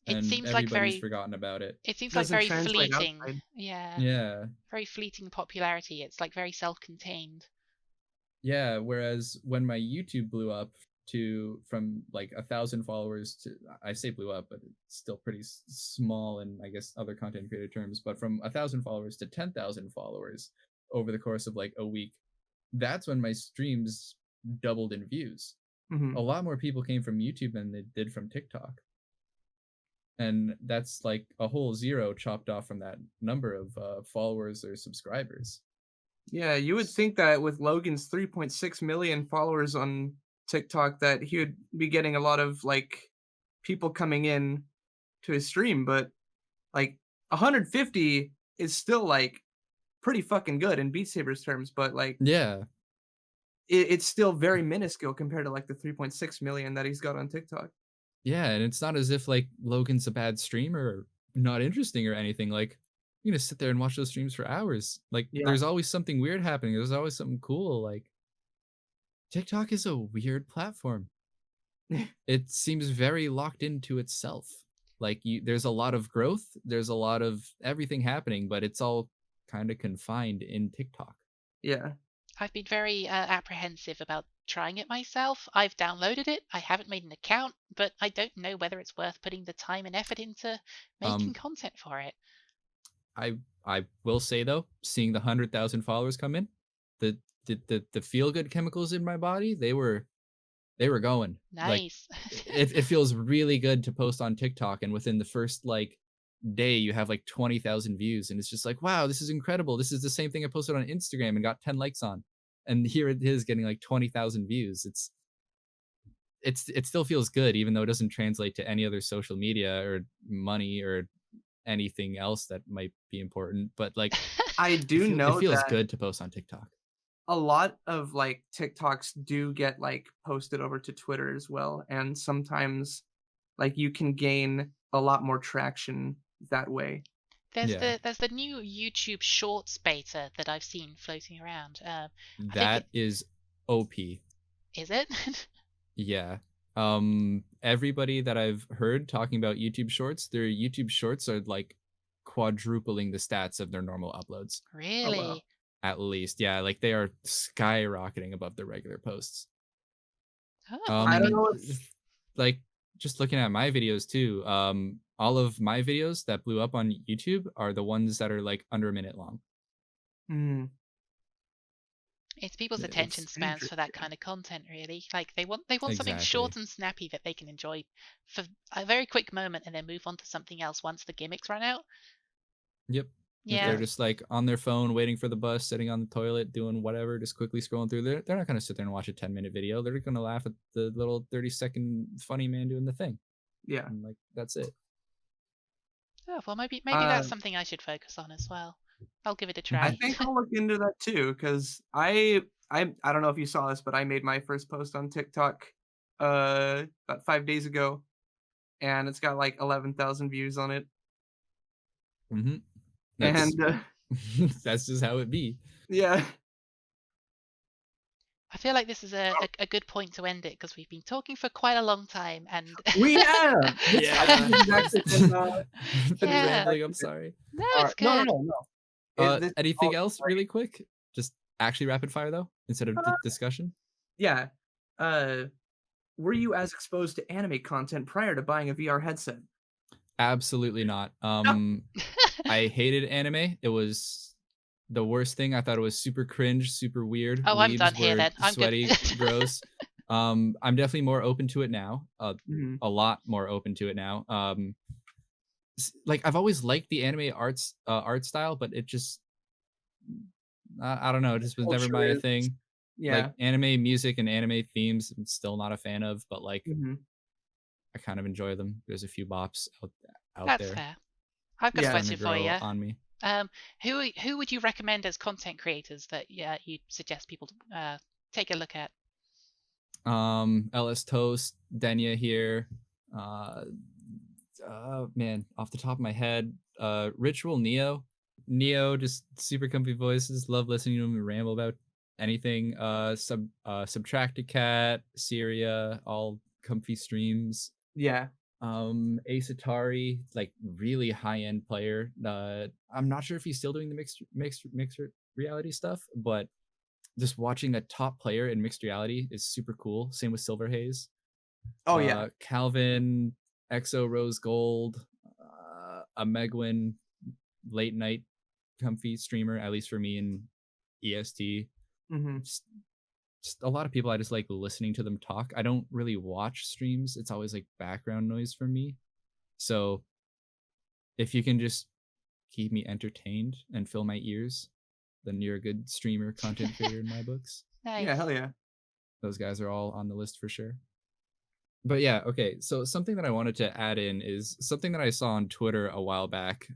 It seems like everybody's forgotten about it. It seems like Doesn't very translate fleeting. outside. Yeah. Very fleeting popularity. It's like very self-contained. Yeah, whereas when my YouTube blew up from like 1,000 followers to, I say blew up, but it's still pretty small in I guess other content creator terms, but from 1,000 followers to 10,000 followers over the course of like a week, that's when my streams doubled in views. Mhm. A lot more people came from YouTube than they did from TikTok. And that's like a whole 0 chopped off from that number of followers or subscribers. Yeah, you would think that with Logan's 3.6 million followers on TikTok that he would be getting a lot of like people coming in to his stream, but like 150 is still like pretty fucking good in Beat Saber's terms, but like Yeah. it's still very minuscule compared to like the 3.6 million that he's got on TikTok. Yeah, and it's not as if like Logan's a bad streamer or not interesting or anything. Like you're gonna sit there and watch those streams for hours. Like there's always something weird happening. There's always something cool. Like TikTok is a weird platform. It seems very locked into itself. Like there's a lot of growth, there's a lot of everything happening, but it's all kind of confined in TikTok. Yeah. I've been very apprehensive about trying it myself. I've downloaded it. I haven't made an account, but I don't know whether it's worth putting the time and effort into making content for it. I will say though, seeing the 100,000 followers come in, the feel good chemicals in my body, they were going. Nice. Like, it feels really good to post on TikTok, and within the first like day you have like 20,000 views, and it's just like, wow, this is incredible. This is the same thing I posted on Instagram and got 10 likes on, and here it is getting like 20,000 views. It still feels good, even though it doesn't translate to any other social media or money or anything else that might be important. But like I do know it feels that good to post on TikTok. a lot of like TikToks do get like posted over to Twitter as well, and sometimes like you can gain a lot more traction that way. There's the new YouTube Shorts beta that I've seen floating around. That is OP. Is it? Yeah. Everybody that I've heard talking about YouTube Shorts, their YouTube Shorts are like quadrupling the stats of their normal uploads. Really? Oh, wow. At least, yeah, like they are skyrocketing above their regular posts. Oh, I don't know like just looking at my videos too. All of my videos that blew up on YouTube are the ones that are like under a minute long. It's people's attention spans for that kind of content, really. Like they want something Exactly. short and snappy that they can enjoy for a very quick moment and then move on to something else once the gimmicks run out. Yep. If Yeah. they're just like on their phone, waiting for the bus, sitting on the toilet, doing whatever, just quickly scrolling through. They're not going to sit there and watch a 10-minute video. They're going to laugh at the little 30-second funny man doing the thing. Yeah. And like that's it. Oh, well, maybe that's something I should focus on as well. I'll give it a try. I think I'll look into that too, because I don't know if you saw this, but I made my first post on TikTok about 5 days ago, and it's got like 11,000 views on it. Mm-hmm. That's And that's just how it be. yeah, I feel like this is a good point to end it because we've been talking for quite a long time, and we have. Yeah. This has actually been, Been Yeah. rambling, I'm sorry. no, all it's right. good. No. This is Anything all else great. really quick? Just actually rapid fire though, instead of discussion. Yeah. Were you as exposed to anime content prior to buying a VR headset? Absolutely not. I hated anime. It was the worst thing. I thought it was super cringe, super weird. Oh, I'm Weebs done here were then. I'm sweaty, good. gross. I'm definitely more open to it now. Mhm. A lot more open to it now. Like I've always liked the anime art style, but it just I don't know. It just was never Culture my is- thing. Yeah. Like anime music and anime themes, I'm still not a fan of. But like Mhm. I kind of enjoy them. There's a few bops out That's there. fair. I've got Yeah. a Starting to question for grow you. on me. Who would you recommend as content creators that you'd suggest people to take a look at? LS Toast, Denya here. Man, off the top of my head, Ritual Neo. Neo, just super comfy voices. Love listening to him ramble about anything. Subtracted Cat, Syria, all comfy streams. Yeah. Ace Atari, like really high end player. I'm not sure if he's still doing the mixed reality stuff, but just watching a top player in mixed reality is super cool. Same with Silver Haze. Oh yeah. Calvin, Exo Rose Gold, a Megwin, late night comfy streamer, at least for me in EST. Mhm. Just a lot of people I just like listening to them talk. I don't really watch streams. It's always like background noise for me. So if you can just keep me entertained and fill my ears, then you're a good streamer, content creator in my books. Nice. Yeah. Hell yeah. Those guys are all on the list for sure. But yeah, okay. So something that I wanted to add in is something that I saw on Twitter a while back.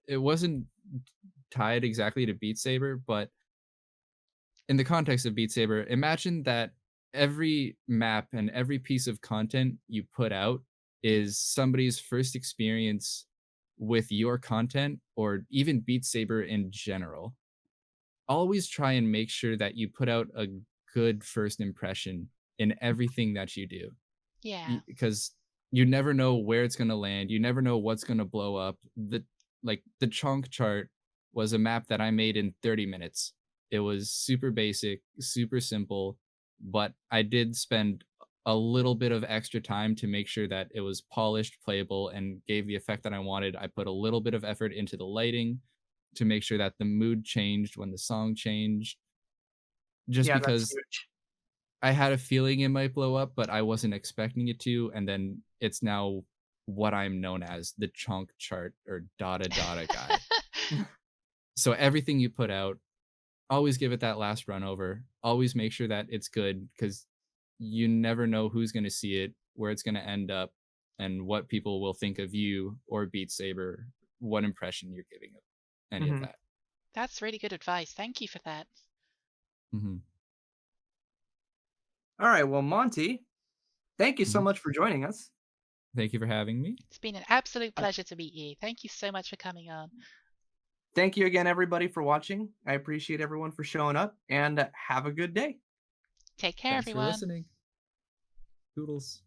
It wasn't tied exactly to Beat Saber, but in the context of Beat Saber, imagine that every map and every piece of content you put out is somebody's first experience with your content or even Beat Saber in general. Always try and make sure that you put out a good first impression in everything that you do. Yeah. Because you never know where it's going to land. You never know what's going to blow up. The chunk chart was a map that I made in 30 minutes. It was super basic, super simple, but I did spend a little bit of extra time to make sure that it was polished, playable, and gave the effect that I wanted. I put a little bit of effort into the lighting to make sure that the mood changed when the song changed. Just Yeah, that's because huge. I had a feeling it might blow up, but I wasn't expecting it to, and then it's now what I'm known as, the chunk chart or data guy. So everything you put out, always give it that last run over. Always make sure that it's good, because you never know who's going to see it, where it's going to end up, and what people will think of you or Beat Saber, what impression you're giving of any of Mhm. that. That's really good advice. Thank you for that. Mm-hmm. All right. Well, Monty, thank you so Mhm. much for joining us. Thank you for having me. It's been an absolute pleasure to meet you. Thank you so much for coming on. Thank you again, everybody, for watching. I appreciate everyone for showing up, and have a good day. Take care, Thanks everyone. for listening. Doodles.